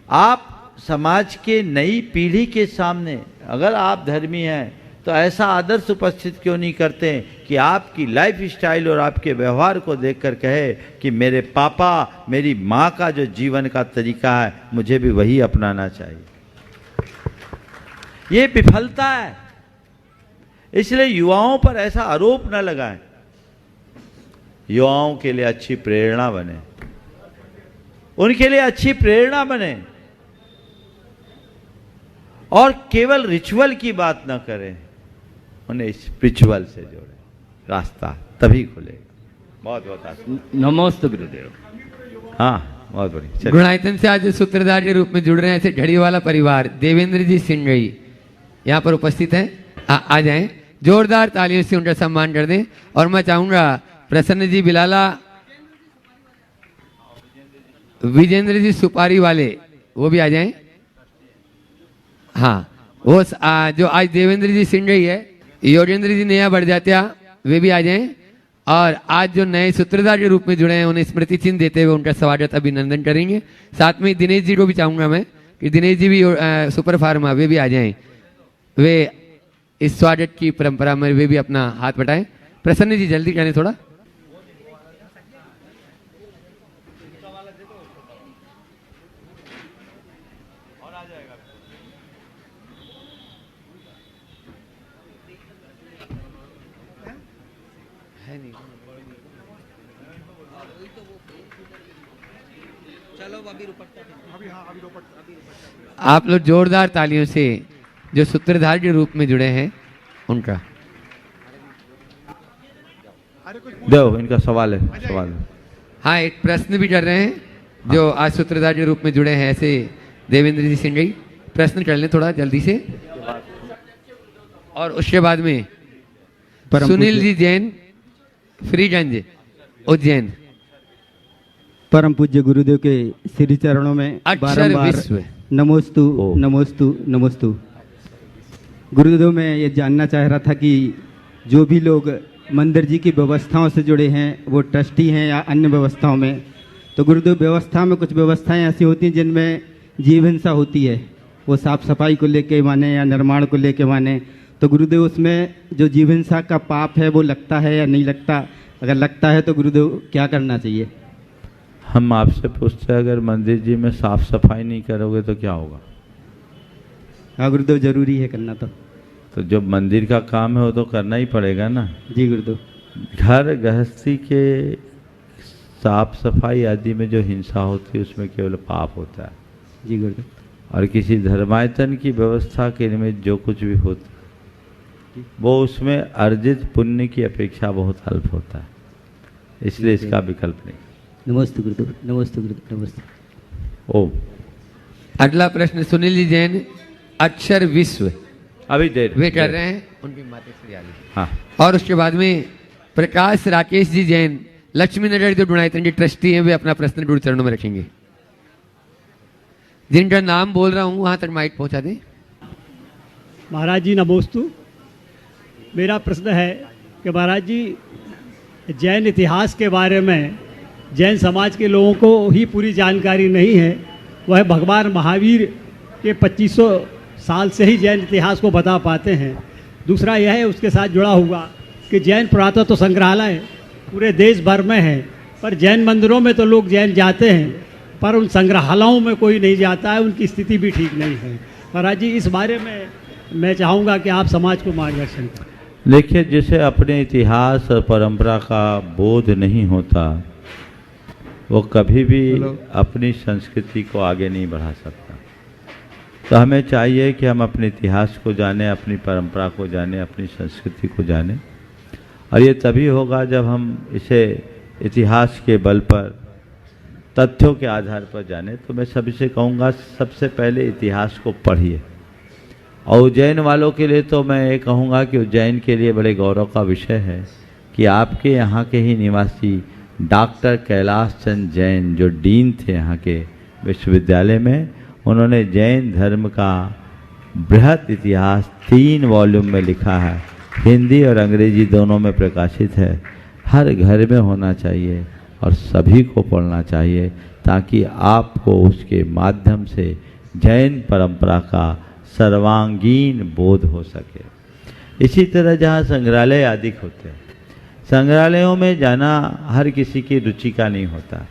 आप समाज के नई पीढ़ी के सामने अगर आप धर्मी हैं तो ऐसा आदर्श उपस्थित क्यों नहीं करते कि आपकी लाइफ स्टाइल और आपके व्यवहार को देखकर कहे कि मेरे पापा मेरी माँ का जो जीवन का तरीका है मुझे भी वही अपनाना चाहिए। ये विफलता है, इसलिए युवाओं पर ऐसा आरोप न लगाएं। युवाओं के लिए अच्छी प्रेरणा बने, उनके लिए अच्छी प्रेरणा बने और केवल रिचुअल की बात न करें, उन्हें स्पिरिचुअल से जोड़ें, रास्ता तभी खुलेगा। बहुत बहुत नमस्ते गुरुदेव। हाँ बहुत बढ़िया। गुणायतन से आज सूत्रधार के रूप में जुड़ रहे हैं ऐसे झड़ी वाला परिवार देवेंद्र जी सिंगई यहाँ पर उपस्थित हैं। आ जाएं, जोरदार तालियों से उनका सम्मान कर दें। और मैं चाहूंगा प्रसन्न जी बिलाला, विजेंद्र जी सुपारी वाले वो भी आ जाएं। हाँ वो जो आज देवेंद्र जी सिंगई है, योगेंद्र जी नया बढ़ जात्या वे भी आ जाएं। और आज जो नए सूत्रधार के रूप में जुड़े हैं उन्हें स्मृति चिन्ह देते हुए उनका स्वागत अभिनंदन करेंगे। साथ में दिनेश जी को भी चाहूंगा मैं कि दिनेश जी भी सुपर फार्मा वे भी आ जाएं, वे इस स्वागत की परंपरा में वे भी अपना हाथ बटाएं। प्रसन्न जी जल्दी करें थोड़ा। आप लोग जोरदार तालियों से जो सूत्रधार के रूप में जुड़े हैं उनका दो, इनका सवाल है। सवाल है। हाँ, एक प्रश्न भी कर रहे हैं जो आज सूत्रधार के रूप में जुड़े हैं ऐसे देवेंद्र जी सिंगई। प्रश्न कर लें थोड़ा जल्दी से। और उसके बाद में सुनील जी जैन, फ्रीगंज उज्जैन। परम पूज्य गुरुदेव के श्री चरणों में बारंबार नमोस्तु नमोस्तु नमोस्तु। गुरुदेव मैं ये जानना चाह रहा था कि जो भी लोग मंदिर जी की व्यवस्थाओं से जुड़े हैं, वो ट्रस्टी हैं या अन्य व्यवस्थाओं में, तो गुरुदेव व्यवस्था में कुछ व्यवस्थाएं ऐसी होती हैं जिनमें जीव हिंसा होती है, वो साफ सफाई को लेके माने या निर्माण को लेके माने, तो गुरुदेव उसमें जो जीव हिंसा का पाप है वो लगता है या नहीं लगता? अगर लगता है तो गुरुदेव क्या करना चाहिए? हम आपसे पूछते हैं, अगर मंदिर जी में साफ सफाई नहीं करोगे तो क्या होगा? हाँ गुरुदेव, जरूरी है करना तो जब मंदिर का काम है वो तो करना ही पड़ेगा ना। जी गुरुदेव। घर गृहस्थी के साफ सफाई आदि में जो हिंसा होती है उसमें केवल पाप होता है। जी गुरुदेव। और किसी धर्मायतन की व्यवस्था के निमित्त जो कुछ भी होता है वो उसमें अर्जित पुण्य की अपेक्षा बहुत अल्प होता है, इसलिए इसका विकल्प नहीं। नमस्ते गुरुदेव, नमस्ते गुरुदेव, नमस्ते। ओम। अगला प्रश्न सुनील जी जैन, अक्षर विश्व अभी देर वे कर रहे हैं, उनकी माता श्री आली। हाँ। और उसके बाद में प्रकाश राकेश जी जैन, लक्ष्मी नगर जो डुणायतन के ट्रस्टी हैं, वे अपना प्रश्न गुरु चरणों में रखेंगे। जिनका नाम बोल रहा हूं वहां तक माइक पहुंचा दें। महाराज जी नमोस्तु। मेरा प्रश्न है कि महाराज जी जैन इतिहास के बारे में जैन समाज के लोगों को ही पूरी जानकारी नहीं है। वह भगवान महावीर के 2500 साल से ही जैन इतिहास को बता पाते हैं। दूसरा यह है उसके साथ जुड़ा हुआ कि जैन पुरातत्व संग्रहालय पूरे देश भर में है, पर जैन मंदिरों में तो लोग जैन जाते हैं, पर उन संग्रहालयों में कोई नहीं जाता है, उनकी स्थिति भी ठीक नहीं है। महाराज जी इस बारे में मैं चाहूँगा कि आप समाज को मार्गदर्शन करें। देखिए, जिसे अपने इतिहास और परंपरा का बोध नहीं होता वो कभी भी अपनी संस्कृति को आगे नहीं बढ़ा सकता। तो हमें चाहिए कि हम अपने इतिहास को जानें, अपनी परंपरा को जानें, अपनी संस्कृति को जानें, और ये तभी होगा जब हम इसे इतिहास के बल पर, तथ्यों के आधार पर जानें। तो मैं सभी से कहूँगा, सबसे पहले इतिहास को पढ़िए। और उज्जैन वालों के लिए तो मैं ये कहूँगा कि उज्जैन के लिए बड़े गौरव का विषय है कि आपके यहाँ के ही निवासी डॉक्टर कैलाश चंद जैन, जो डीन थे यहाँ के विश्वविद्यालय में, उन्होंने जैन धर्म का बृहत इतिहास 3 वॉल्यूम में लिखा है, हिंदी और अंग्रेजी दोनों में प्रकाशित है। हर घर में होना चाहिए और सभी को पढ़ना चाहिए, ताकि आपको उसके माध्यम से जैन परंपरा का सर्वांगीण बोध हो सके। इसी तरह जहाँ संग्रहालय आदि होते हैं, संग्रहालयों में जाना हर किसी की रुचि का नहीं होता।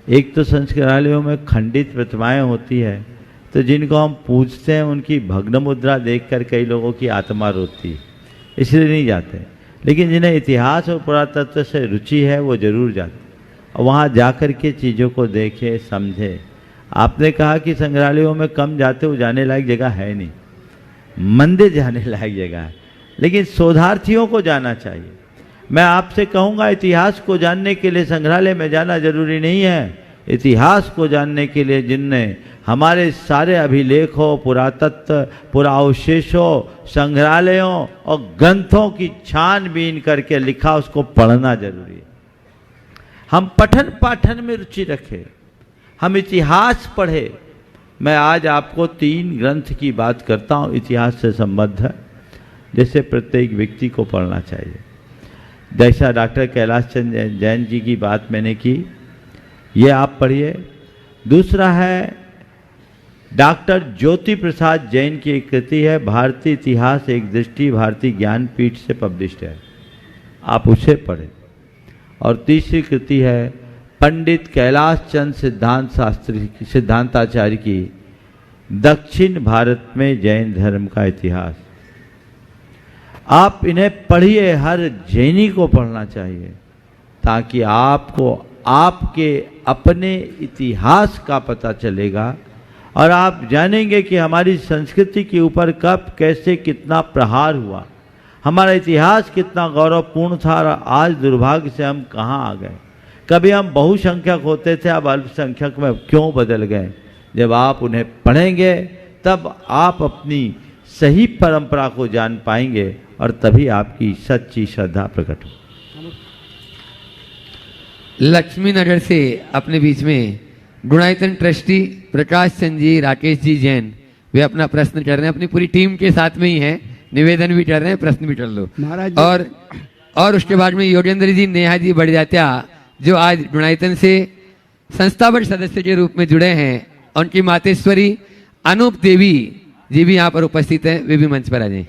एक तो संग्रहालयों में खंडित प्रतिमाएं होती है, तो जिनको हम पूजते हैं उनकी भग्न मुद्रा देखकर कई लोगों की आत्मा रोती है, इसलिए नहीं जाते। लेकिन जिन्हें इतिहास और पुरातत्व से रुचि है वो जरूर जाते और वहाँ जाकर के चीज़ों को देखें, समझें। आपने कहा कि संग्रहालयों में कम जाते हो, जाने लायक जगह है नहीं, मंदिर जाने लायक जगह है, लेकिन शोधार्थियों को जाना चाहिए। मैं आपसे कहूँगा, इतिहास को जानने के लिए संग्रहालय में जाना जरूरी नहीं है। इतिहास को जानने के लिए जिनने हमारे सारे अभिलेखों, पुरातत्व, पुरावशेषों, संग्रहालयों और ग्रंथों की छानबीन करके लिखा, उसको पढ़ना जरूरी है। हम पठन पाठन में रुचि रखें, हम इतिहास पढ़े। मैं आज आपको 3 ग्रंथ की बात करता हूँ, इतिहास से संबद्ध है, जैसे प्रत्येक व्यक्ति को पढ़ना चाहिए। जैसा डॉक्टर कैलाश चंद जैन जी की बात मैंने की, ये आप पढ़िए। दूसरा है डॉक्टर ज्योति प्रसाद जैन की एक कृति है, भारतीय इतिहास एक दृष्टि, भारतीय ज्ञानपीठ से पब्लिश्ड है, आप उसे पढ़ें। और तीसरी कृति है पंडित कैलाश चंद सिद्धांताचार्य की दक्षिण भारत में जैन धर्म का इतिहास। आप इन्हें पढ़िए, हर जैनी को पढ़ना चाहिए, ताकि आपको आपके अपने इतिहास का पता चलेगा और आप जानेंगे कि हमारी संस्कृति के ऊपर कब, कैसे, कितना प्रहार हुआ, हमारा इतिहास कितना गौरवपूर्ण था और आज दुर्भाग्य से हम कहाँ आ गए। कभी हम बहुसंख्यक होते थे, अब अल्पसंख्यक में क्यों बदल गए। जब आप उन्हें पढ़ेंगे तब आप अपनी सही परंपरा को जान पाएंगे और तभी आपकी सच्ची श्रद्धा प्रकट हो। लक्ष्मी नगर से अपने बीच में गुणायतन ट्रस्टी प्रकाश चंद जी, राकेश जी जैन, वे अपना प्रश्न कर रहे हैं, अपनी पूरी टीम के साथ में ही हैं, निवेदन भी कर रहे हैं, प्रश्न भी कर लो। महाराज और और उसके बाद में योगेंद्र जी नेहा जी बढ़जात्या जो आज गुणायतन से संस्थापक सदस्य के रूप में जुड़े हैं, उनकी मातेश्वरी अनूप देवी जी भी यहाँ पर उपस्थित हैं, वे भी मंच पर आ जाएं।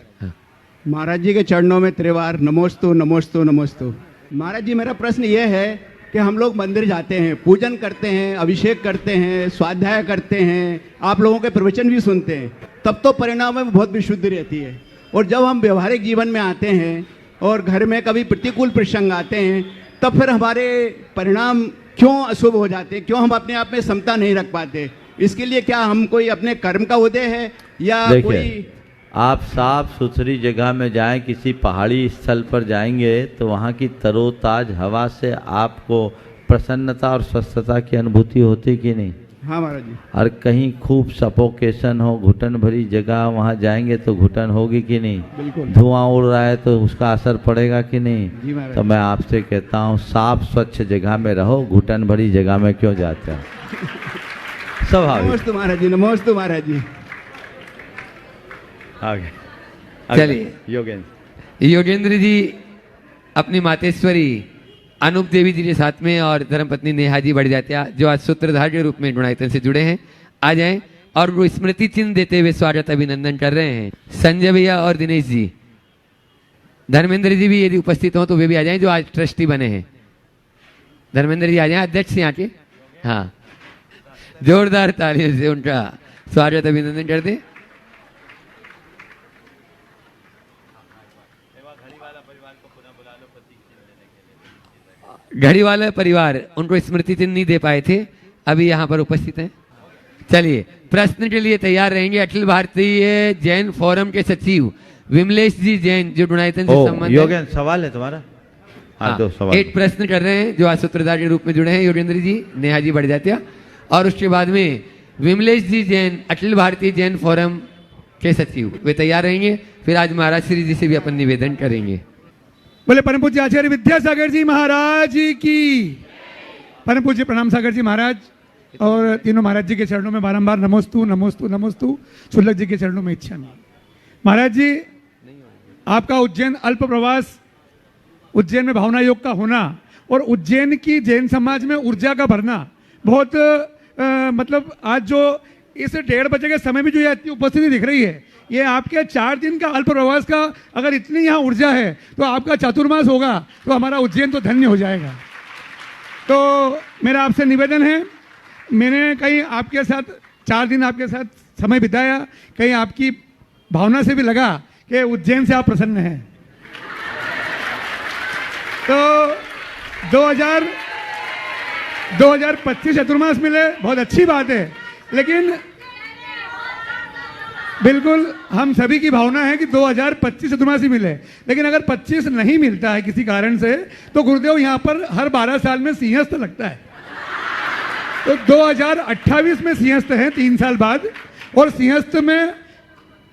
महाराज जी के चरणों में त्रिवार नमोस्तु नमोस्तु नमोस्तु। महाराज जी, मेरा प्रश्न ये है कि हम लोग मंदिर जाते हैं, पूजन करते हैं, अभिषेक करते हैं, स्वाध्याय करते हैं, आप लोगों के प्रवचन भी सुनते हैं, तब तो परिणाम में बहुत विशुद्धि रहती है। और जब हम व्यवहारिक जीवन में आते हैं और घर में कभी प्रतिकूल प्रसंग आते हैं, तब फिर हमारे परिणाम क्यों अशुभ हो जाते हैं? क्यों हम अपने आप में समता नहीं रख पाते? इसके लिए क्या हम कोई अपने कर्म का उदय है या कोई? आप साफ सुथरी जगह में जाएं, किसी पहाड़ी स्थल पर जाएंगे तो वहाँ की तरोताज हवा से आपको प्रसन्नता और स्वस्थता की अनुभूति होती कि नहीं? हाँ महाराज जी। और कहीं खूब सफोकेशन हो, घुटन भरी जगह, वहाँ जाएंगे तो घुटन होगी कि नहीं? बिल्कुल। धुआं उड़ रहा है तो उसका असर पड़ेगा कि नहीं? जी महाराज। तो मैं आपसे कहता हूँ साफ स्वच्छ जगह में रहो, घुटन भरी जगह में क्यों जाते हो? स्वाभाविक। नमोस्तु महाराज जी, नमोस्तु महाराज जी। आगे चलिए, योगेंद्र जी अपनी मातेश्वरी अनूप देवी जी के साथ में और धर्मपत्नी नेहा जी बढ़जात्या जो आज सूत्रधार के रूप में गुणायतन से जुड़े हैं, आ जाएं और वो स्मृति चिन्ह देते हुए स्वागत अभिनंदन कर रहे हैं। संजय भैया और दिनेश जी, धर्मेंद्र जी भी यदि उपस्थित हो तो वे भी आ जाएं जो आज ट्रस्टी बने हैं। धर्मेंद्र जी आ जाएं अध्यक्ष यहाँ के। हाँ, जोरदार तालियों से उनका स्वागत अभिनंदन कर दें। घड़ी वाला परिवार उनको स्मृति चिन्ह नहीं दे पाए थे, अभी यहाँ पर उपस्थित हैं। चलिए, प्रश्न के लिए तैयार रहेंगे अखिल भारतीय जैन फोरम के सचिव विमलेश जी जैन जो गुणायतन से संबंधित। योगेंद्र, सवाल है तुम्हारा? हाँ, दो सवाल। एक प्रश्न कर रहे हैं जो आज सूत्रधार के रूप में जुड़े हैं, योगेंद्र जी, नेहा जी बढ़जात्या, और उसके बाद में विमलेश जी जैन अखिल भारतीय जैन फोरम के सचिव, वे तैयार रहेंगे। फिर आज महाराज श्री जी से भी अपन निवेदन करेंगे। बोले परम पूज्य आचार्य विद्यासागर जी महाराज की। परम पूज्य प्रणाम सागर जी महाराज और तीनों महाराज जी के चरणों में बारंबार नमोस्तु नमोस्तु नमोस्तु। शुल्लक जी के चरणों में इच्छा नहीं। महाराज जी, आपका उज्जैन अल्प प्रवास, उज्जैन में भावना योग का होना और उज्जैन की जैन समाज में ऊर्जा का भरना बहुत मतलब आज जो इस 1:30 बजे के समय में जो इतनी उपस्थिति दिख रही है, ये आपके 4 दिन का अल्प प्रवास का अगर इतनी यहाँ ऊर्जा है तो आपका चातुर्मास होगा तो हमारा उज्जैन तो धन्य हो जाएगा। तो मेरा आपसे निवेदन है, मैंने कहीं आपके साथ 4 दिन आपके साथ समय बिताया, कहीं आपकी भावना से भी लगा कि उज्जैन से आप प्रसन्न हैं। तो 2025 चतुर्मास मिले, बहुत अच्छी बात है, लेकिन बिल्कुल हम सभी की भावना है कि 2025 चतुर्मास ही मिले। लेकिन अगर 25 नहीं मिलता है किसी कारण से तो गुरुदेव यहाँ पर हर 12 साल में सिंहस्थ लगता है। तो 2028 में सिंहस्थ है 3 साल बाद, और सिंहस्थ में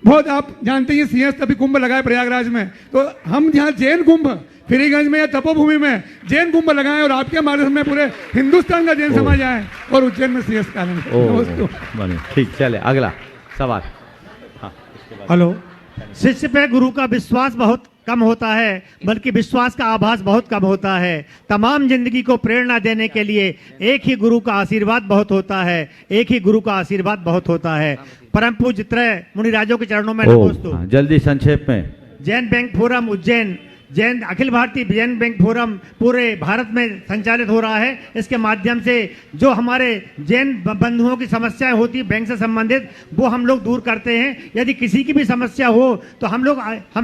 बहुत आप जानते हैं सिंहस्थ अभी कुंभ लगा है प्रयागराज में, तो हम यहाँ जैन कुंभ फ्रीगंज में या तपोभूमि में जैन कुंभ लगाएं और आपके माध्यम में पूरे हिंदुस्तान का जैन समाज आए और उज्जैन में सिंहस्थ पालन। ठीक, चले अगला सवाल। हेलो। शिष्य पे गुरु का विश्वास बहुत कम होता है, बल्कि विश्वास का आभास बहुत कम होता है। तमाम जिंदगी को प्रेरणा देने के लिए एक ही गुरु का आशीर्वाद बहुत होता है, एक ही गुरु का आशीर्वाद बहुत होता है। परम पूज्य त्रय मुनिराजों के चरणों में नमोस्तु। जल्दी संक्षेप में। Jain bank forum Ujjain, Jain Akhil Bharatiya Jain bank forum पूरे भारत में संचालित हो रहा है। इसके माध्यम से जो हमारे जैन बंधुओं की समस्याएं होती है बैंक से संबंधित, वो हम लोग दूर करते हैं। यदि किसी की भी समस्या हो तो हम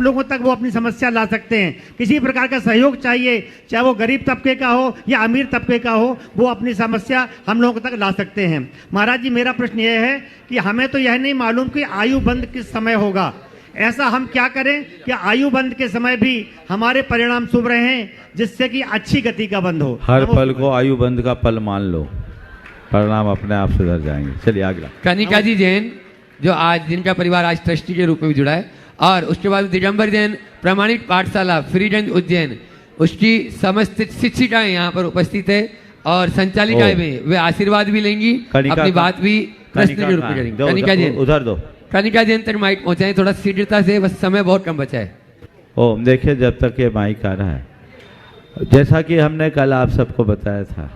लोगों तक वो अपनी समस्या ला सकते हैं। किसी प्रकार का सहयोग चाहिए, चाहे वो गरीब तबके का हो या अमीर तबके का हो, वो अपनी समस्या हम लोगों तक ला सकते हैं। महाराज जी, मेरा प्रश्न यह है कि हमें तो यह नहीं मालूम कि आयु बंद किस समय होगा। ऐसा हम क्या करें कि आयु बंद के समय भी हमारे परिणाम शुभ रहें, जिससे कि अच्छी गति का बंद हो। हर पल को आयु बंद का पल मान लो, परिणाम अपने आप सुधर जाएंगे। चलिए अगला। कनिका जी जैन जो आज जिनका परिवार आज ट्रस्टी के रूप में भी जुड़ा है, और उसके बाद दिगंबर जैन प्रमाणित पाठशाला फ्रीगंज उज्जैन, उसकी समस्त शिक्षिकाएं यहाँ पर उपस्थित है और संचालिकाएं भी, वे आशीर्वाद भी लेंगी, अपनी बात भी प्रश्न के रूप में करेंगी। कनिका जैन उधर दो। कनिका जैन तक माइक पहुंचाएं, थोड़ा शीघ्रता से, बस समय बहुत कम बचा है। ओ देखिए, जब तक ये माइक आ रहा है जैसा कि हमने कल आप सबको बताया था,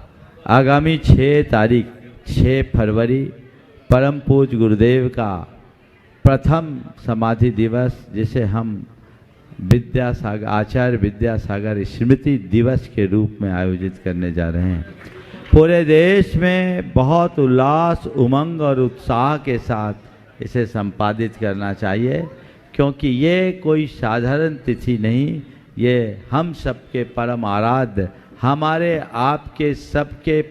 आगामी 6 फरवरी परम पूज्य गुरुदेव का प्रथम समाधि दिवस, जिसे हम विद्यासागर आचार्य विद्यासागर स्मृति दिवस के रूप में आयोजित करने जा रहे हैं। पूरे देश में बहुत उल्लास, उमंग और उत्साह के साथ इसे संपादित करना चाहिए, क्योंकि ये कोई साधारण तिथि नहीं, ये हम सबके परम आराध्य, हमारे आपके सबके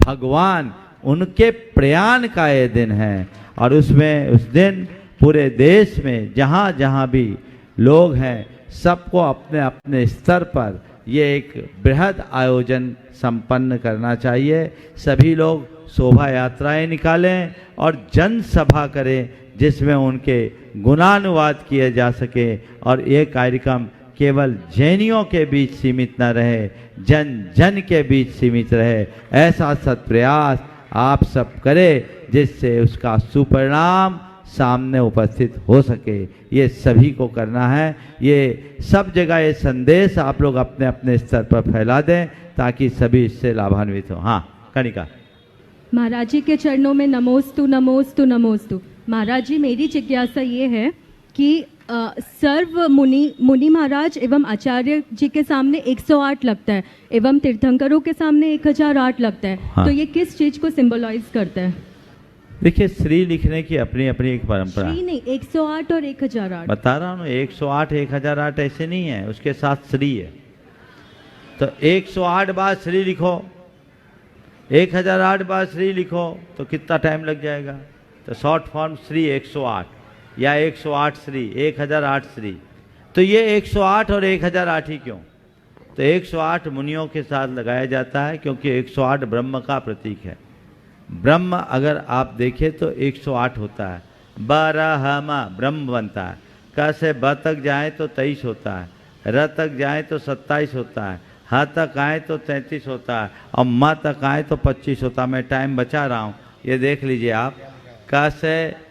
भगवान, उनके प्रयाण का ये दिन है। और उसमें उस दिन पूरे देश में जहाँ जहाँ भी लोग हैं, सबको अपने अपने स्तर पर ये एक बृहद आयोजन संपन्न करना चाहिए। सभी लोग शोभा यात्राएं निकालें और जन सभा करें, जिसमें उनके गुणानुवाद किए जा सके, और ये कार्यक्रम केवल जैनियों के बीच सीमित न रहे, जन जन के बीच सीमित रहे। ऐसा सत्प्रयास आप सब करें, जिससे उसका सुपरिणाम सामने उपस्थित हो सके। ये सभी को करना है। ये सब जगह ये संदेश आप लोग अपने अपने स्तर पर फैला दें, ताकि सभी इससे लाभान्वित हो। हाँ, कनिका। महाराज जी के चरणों में नमोस्तु नमोस्तु नमोस्तु। महाराज जी, मेरी जिज्ञासा ये है कि सर्व मुनि महाराज एवं आचार्य जी के सामने 108 लगता है, एवं तीर्थंकरों के सामने 1008 लगता है। हाँ। तो ये किस चीज को सिंबलाइज करता है? देखिए, श्री लिखने की अपनी अपनी एक परंपरा। श्री नहीं, 108 और 1008 बता रहा हूँ। 108 1008 ऐसे नहीं है, उसके साथ श्री है। तो 108 बार श्री लिखो, 1008 बार श्री लिखो, तो कितना टाइम लग जाएगा? तो शॉर्ट फॉर्म श्री 108 या 108 श्री, 1008 श्री। तो ये 108 और 1008 ही क्यों? तो 108 मुनियों के साथ लगाया जाता है, क्योंकि 108 ब्रह्म का प्रतीक है। ब्रह्म अगर आप देखें तो 108 होता है। बरहमा ब्रह्म बनता है। क से ब तक जाए तो 23 होता है, र तक जाए तो 27 होता है, ह तक आए तो 33 होता है, और म तक आए तो 25 होता है। मैं टाइम बचा रहा हूँ, ये देख लीजिए आप। क से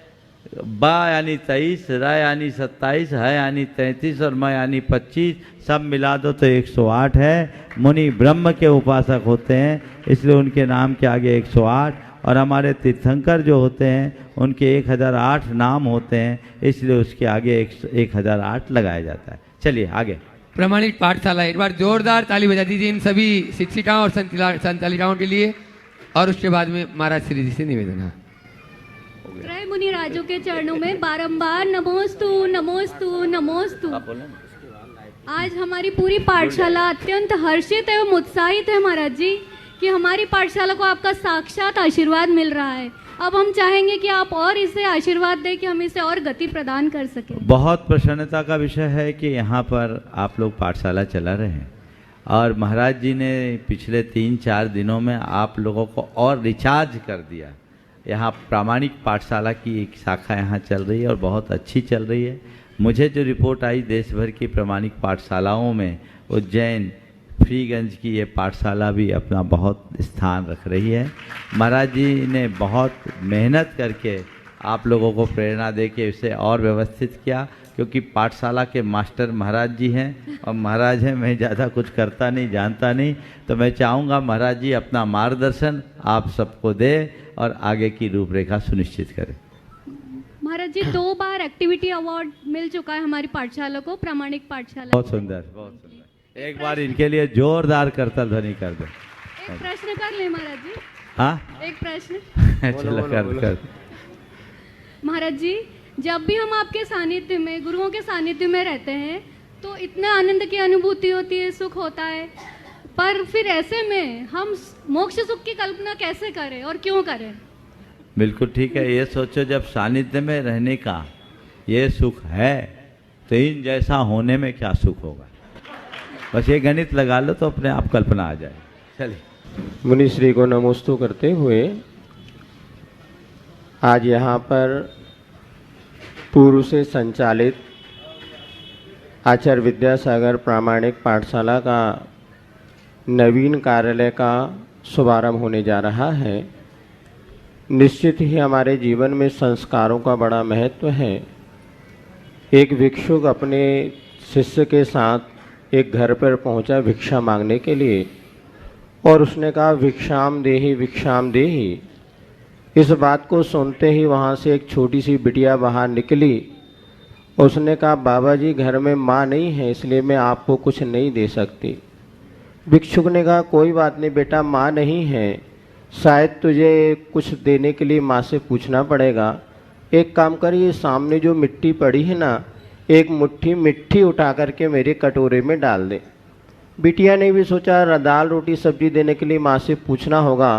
ब यानी 23, र यानी 27, ह यानी 33 और म यानी 25, सब मिला दो तो 108 है। मुनि ब्रह्म के उपासक होते हैं, इसलिए उनके नाम के आगे 108। और हमारे तीर्थंकर जो होते हैं, उनके 1008 नाम होते हैं, इसलिए उसके आगे 1008 लगाया जाता है। चलिए आगे। प्रमाणिक पाठशाला, एक बार जोरदार ताली बजा दीजिए इन सभी शिक्षिकाओं और संचालिकाओं के लिए। और उसके बाद में महाराज श्री जी से निवेदन है। त्रय मुनि राजों के चरणों में बारंबार नमोस्तु नमोस्तु नमोस्तु। आज हमारी पूरी पाठशाला अत्यंत हर्षित एवं उत्साहित है महाराज जी, कि हमारी पाठशाला को आपका साक्षात आशीर्वाद मिल रहा है। अब हम चाहेंगे कि आप और इसे आशीर्वाद दें, कि हम इसे और गति प्रदान कर सकें। बहुत प्रसन्नता का विषय है कि यहाँ पर आप लोग पाठशाला चला रहे हैं, और महाराज जी ने पिछले 3-4 दिनों में आप लोगों को और रिचार्ज कर दिया। यहाँ प्रामाणिक पाठशाला की एक शाखा यहाँ चल रही है और बहुत अच्छी चल रही है। मुझे जो रिपोर्ट आई देश भर की प्रामाणिक पाठशालाओं में, उज्जैन फ्रीगंज की ये पाठशाला भी अपना बहुत स्थान रख रही है। महाराज जी ने बहुत मेहनत करके आप लोगों को प्रेरणा दे के इसे और व्यवस्थित किया, क्योंकि पाठशाला के मास्टर महाराज जी हैं और महाराज हैं, मैं ज़्यादा कुछ करता नहीं, जानता नहीं। तो मैं चाहूँगा महाराज जी अपना मार्गदर्शन आप सबको दे और आगे की रूपरेखा सुनिश्चित करें। महाराज जी, 2 बार एक्टिविटी अवार्ड मिल चुका है हमारी पाठशाला को, प्रामाणिक पाठशाला। बहुत सुंदर, बहुत सुंदर। एक बार इनके लिए जोरदार करतल ध्वनि कर दो। एक प्रश्न कर ले महाराज जी। हाँ, एक प्रश्न। चलो कर। महाराज जी, जब भी हम आपके सानिध्य में, गुरुओं के सानिध्य में रहते हैं, तो इतना आनंद की अनुभूति होती है, सुख होता है। पर फिर ऐसे में हम मोक्ष सुख की कल्पना कैसे करें और क्यों करें? बिल्कुल ठीक है। ये सोचो, जब सानिध्य में रहने का ये सुख है, तो इन जैसा होने में क्या सुख होगा। बस ये गणित लगा लो तो अपने आप कल्पना आ जाए। चलिए। मुनि श्री को नमोस्तु करते हुए आज यहाँ पर पूर्व से संचालित आचार्य विद्यासागर प्रामाणिक पाठशाला का नवीन कार्यालय का शुभारंभ होने जा रहा है। निश्चित ही हमारे जीवन में संस्कारों का बड़ा महत्व है। एक भिक्षुक अपने शिष्य के साथ एक घर पर पहुंचा भिक्षा मांगने के लिए और उसने कहा भिक्षाम देहि भिक्षाम देहि। इस बात को सुनते ही वहाँ से एक छोटी सी बिटिया बाहर निकली। उसने कहा बाबा जी घर में माँ नहीं है इसलिए मैं आपको कुछ नहीं दे सकती। भिक्षुक ने कहा कोई बात नहीं बेटा, माँ नहीं है, शायद तुझे कुछ देने के लिए माँ से पूछना पड़ेगा। एक काम कर, ये सामने जो मिट्टी पड़ी है ना, एक मुट्ठी मिट्टी उठा करके मेरे कटोरे में डाल दे। बिटिया ने भी सोचा दाल रोटी सब्जी देने के लिए माँ से पूछना होगा,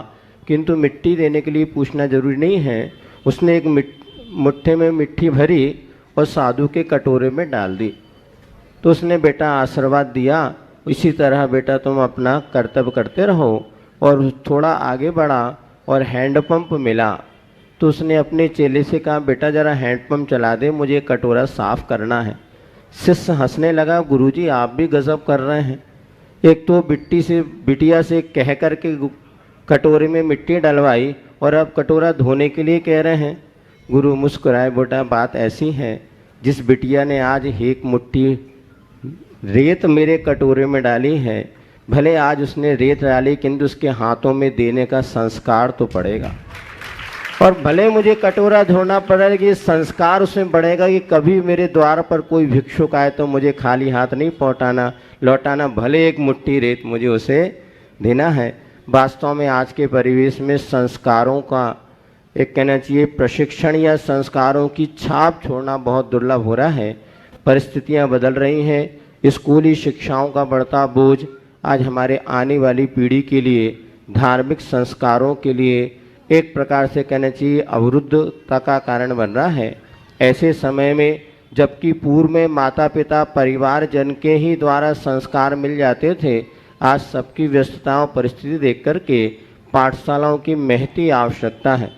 किंतु मिट्टी देने के लिए पूछना जरूरी नहीं है। उसने एक मुट्ठे में मिट्टी भरी और साधु के कटोरे में डाल दी। तो उसने बेटा आशीर्वाद दिया, इसी तरह बेटा तुम अपना कर्तव्य करते रहो। और थोड़ा आगे बढ़ा और हैंडपंप मिला तो उसने अपने चेले से कहा बेटा ज़रा हैंडपंप चला दे, मुझे कटोरा साफ करना है। शिष्य हंसने लगा, गुरुजी आप भी गजब कर रहे हैं, एक तो बिटिया से कह कर के कटोरे में मिट्टी डलवाई और अब कटोरा धोने के लिए कह रहे हैं। गुरु मुस्कुराए, बेटा बात ऐसी है, जिस बिटिया ने आज एक मुट्ठी रेत मेरे कटोरे में डाली है, भले आज उसने रेत डाली किंतु उसके हाथों में देने का संस्कार तो पड़ेगा। और भले मुझे कटोरा धोना पड़ेगा, कि संस्कार उसमें बढ़ेगा कि कभी मेरे द्वार पर कोई भिक्षुक आए तो मुझे खाली हाथ नहीं लौटाना, भले एक मुट्ठी रेत मुझे उसे देना है। वास्तव में आज के परिवेश में संस्कारों का एक कहना चाहिए प्रशिक्षण या संस्कारों की छाप छोड़ना बहुत दुर्लभ हो रहा है। परिस्थितियां बदल रही हैं, स्कूली शिक्षाओं का बढ़ता बोझ आज हमारे आने वाली पीढ़ी के लिए धार्मिक संस्कारों के लिए एक प्रकार से कहना चाहिए अवरुद्धता का कारण बन रहा है। ऐसे समय में जबकि पूर्व में माता पिता परिवार जन के ही द्वारा संस्कार मिल जाते थे, आज सबकी व्यस्तताओं परिस्थिति देख कर के पाठशालाओं की महती आवश्यकता है।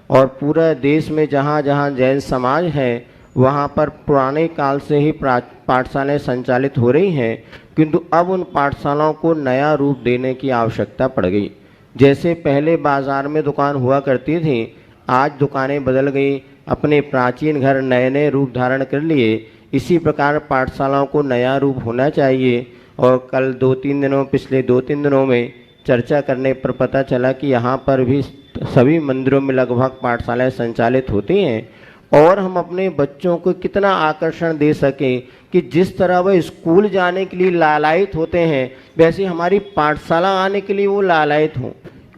और पूरा देश में जहाँ जहाँ जैन समाज है वहाँ पर पुराने काल से ही पाठशालाएँ संचालित हो रही हैं, किंतु अब उन पाठशालाओं को नया रूप देने की आवश्यकता पड़ गई। जैसे पहले बाज़ार में दुकान हुआ करती थी, आज दुकानें बदल गई, अपने प्राचीन घर नए नए रूप धारण कर लिए। इसी प्रकार पाठशालाओं को नया रूप होना चाहिए। और कल पिछले 2-3 दिनों में चर्चा करने पर पता चला कि यहाँ पर भी सभी मंदिरों में लगभग पाठशालाएँ संचालित होती हैं। और हम अपने बच्चों को कितना आकर्षण दे सकें कि जिस तरह वह स्कूल जाने के लिए लालायित होते हैं, वैसे हमारी पाठशाला आने के लिए वो लालायित हों।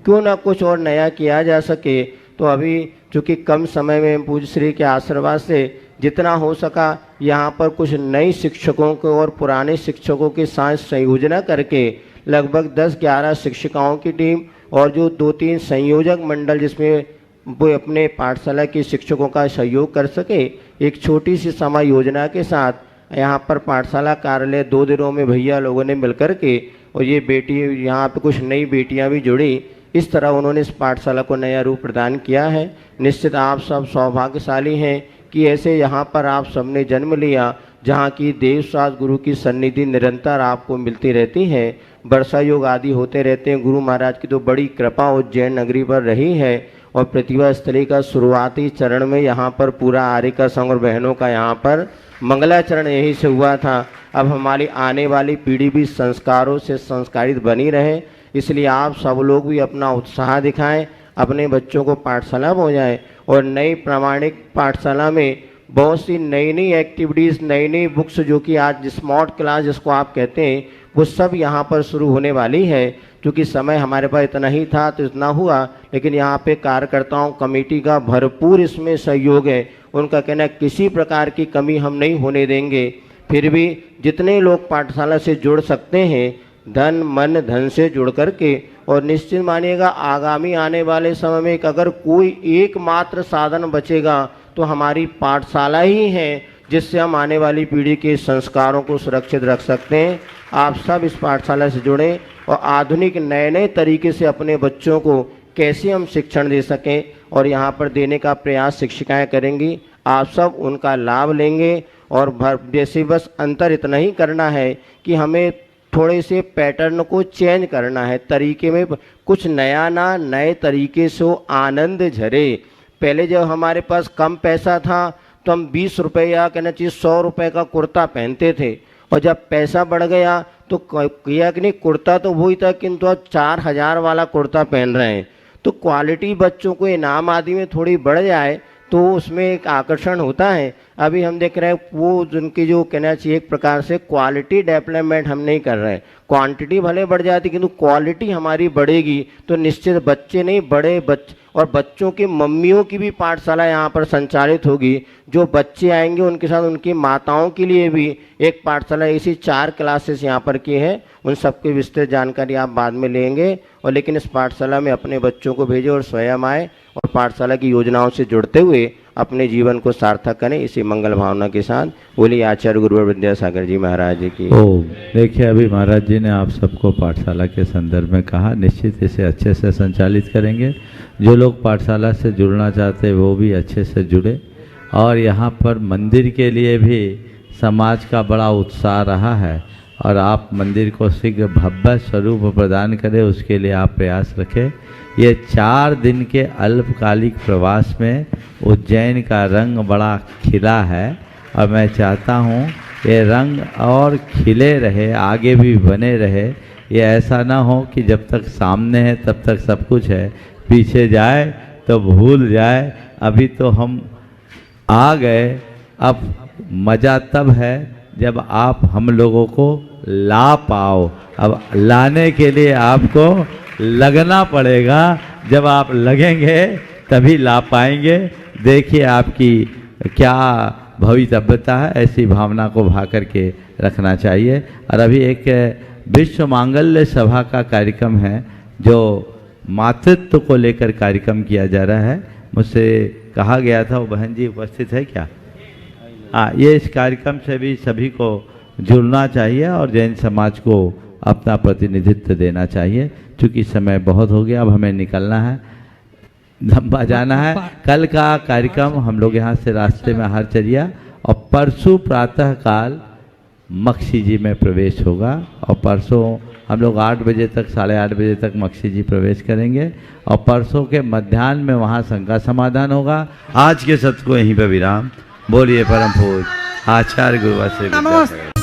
क्यों ना कुछ और नया किया जा सके। तो अभी चूँकि कम समय में पूज्य श्री के आशीर्वाद से जितना हो सका यहाँ पर कुछ नए शिक्षकों को और पुराने शिक्षकों के साथ संयोजना करके लगभग 10-11 शिक्षिकाओं की टीम और जो 2-3 संयोजक मंडल जिसमें वो अपने पाठशाला के शिक्षकों का सहयोग कर सके, एक छोटी सी समय योजना के साथ यहाँ पर पाठशाला कार्यालय 2 दिनों में भैया लोगों ने मिलकर के और ये बेटी यहाँ पे कुछ नई बेटियाँ भी जुड़ी, इस तरह उन्होंने इस पाठशाला को नया रूप प्रदान किया है। निश्चित आप सब सौभाग्यशाली हैं कि ऐसे यहाँ पर आप सबने जन्म लिया, जहाँ की देवशास्त्र गुरु की सन्निधि निरंतर आपको मिलती रहती है। वर्षा योग आदि होते रहते हैं। गुरु महाराज की तो बड़ी कृपा उज्जैन नगरी पर रही है और प्रतिभा स्थली का शुरुआती चरण में यहाँ पर पूरा आर्य का संघ और बहनों का यहाँ पर मंगलाचरण यहीं से हुआ था। अब हमारी आने वाली पीढ़ी भी संस्कारों से संस्कारित बनी रहे, इसलिए आप सब लोग भी अपना उत्साह दिखाएं, अपने बच्चों को पाठशाला पहुँचाएँ। और नई प्रामाणिक पाठशाला में बहुत सी नई नई एक्टिविटीज़, नई नई बुक्स जो कि आज स्मार्ट क्लास जिसको आप कहते हैं, वो सब यहाँ पर शुरू होने वाली है। क्योंकि समय हमारे पास इतना ही था तो इतना हुआ, लेकिन यहाँ पे कार्यकर्ताओं कमेटी का भरपूर इसमें सहयोग है। उनका कहना है किसी प्रकार की कमी हम नहीं होने देंगे। फिर भी जितने लोग पाठशाला से जुड़ सकते हैं, धन मन धन से जुड़ करके, और निश्चित मानिएगा आगामी आने वाले समय में अगर कोई एकमात्र साधन बचेगा तो हमारी पाठशाला ही है, जिससे हम आने वाली पीढ़ी के संस्कारों को सुरक्षित रख सकते हैं। आप सब इस पाठशाला से जुड़ें और आधुनिक नए नए तरीके से अपने बच्चों को कैसे हम शिक्षण दे सकें और यहाँ पर देने का प्रयास शिक्षिकाएं करेंगी। आप सब उनका लाभ लेंगे। और जैसे बस अंतर इतना ही करना है कि हमें थोड़े से पैटर्न को चेंज करना है, तरीके में कुछ नया ना नए तरीके से आनंद झरे। पहले जब हमारे पास कम पैसा था तो हम 20 रुपये या कहना चाहिए 100 रुपये का कुर्ता पहनते थे और जब पैसा बढ़ गया तो किया कि नहीं, कुर्ता तो वही था किंतु अब 4000 वाला कुर्ता पहन रहे हैं। तो क्वालिटी बच्चों को इनाम आदि में थोड़ी बढ़ जाए तो उसमें एक आकर्षण होता है। अभी हम देख रहे हैं वो उनकी जो कहना चाहिए एक प्रकार से क्वालिटी डेवलपमेंट हम नहीं कर रहे हैं। क्वांटिटी भले बढ़ जाती किंतु क्वालिटी हमारी बढ़ेगी तो निश्चित बच्चे नहीं बड़े और बच्चों की मम्मियों की भी पाठशाला यहाँ पर संचालित होगी। जो बच्चे आएंगे उनके साथ उनकी माताओं के लिए भी एक पाठशाला, ऐसी 4 क्लासेस यहाँ पर की है। उन सबकी विस्तृत जानकारी आप बाद में लेंगे और लेकिन इस पाठशाला में अपने बच्चों को भेजें और स्वयं आए और पाठशाला की योजनाओं से जुड़ते हुए अपने जीवन को सार्थक करें। इसी मंगल भावना के साथ बोलिए आचार्य गुरुवर विद्यासागर जी महाराज जी की। देखिए अभी महाराज जी ने आप सबको पाठशाला के संदर्भ में कहा, निश्चित इसे अच्छे से संचालित करेंगे। जो लोग पाठशाला से जुड़ना चाहते हैं वो भी अच्छे से जुड़े। और यहाँ पर मंदिर के लिए भी समाज का बड़ा उत्साह रहा है और आप मंदिर को शीघ्र भव्य स्वरूप प्रदान करें, उसके लिए आप प्रयास रखें। ये 4 दिन के अल्पकालिक प्रवास में उज्जैन का रंग बड़ा खिला है और मैं चाहता हूँ ये रंग और खिले रहे, आगे भी बने रहे। ये ऐसा ना हो कि जब तक सामने है तब तक सब कुछ है, पीछे जाए तो भूल जाए। अभी तो हम आ गए, अब मज़ा तब है जब आप हम लोगों को ला पाओ। अब लाने के लिए आपको लगना पड़ेगा, जब आप लगेंगे तभी ला पाएंगे। देखिए आपकी क्या भवितव्यता है, ऐसी भावना को भा करके रखना चाहिए। और अभी एक विश्व मांगल्य सभा का कार्यक्रम है जो मातृत्व को लेकर कार्यक्रम किया जा रहा है। मुझसे कहा गया था, वो बहन जी उपस्थित है क्या? ये इस कार्यक्रम से भी सभी को जुड़ना चाहिए और जैन समाज को अपना प्रतिनिधित्व देना चाहिए। चूँकि समय बहुत हो गया, अब हमें निकलना है, लंबा जाना है। कल का कार्यक्रम हम लोग यहाँ से रास्ते में हरचरिया और परसों प्रातः काल मक्सी जी में प्रवेश होगा और परसों हम लोग 8 बजे तक 8:30 बजे तक मक्सी जी प्रवेश करेंगे और परसों के मध्याह्न में वहाँ शंका समाधान होगा। आज के सत्र को यहीं पर विराम। बोलिए परम पूज्य आचार्य गुरुवर श्री विद्यासागर।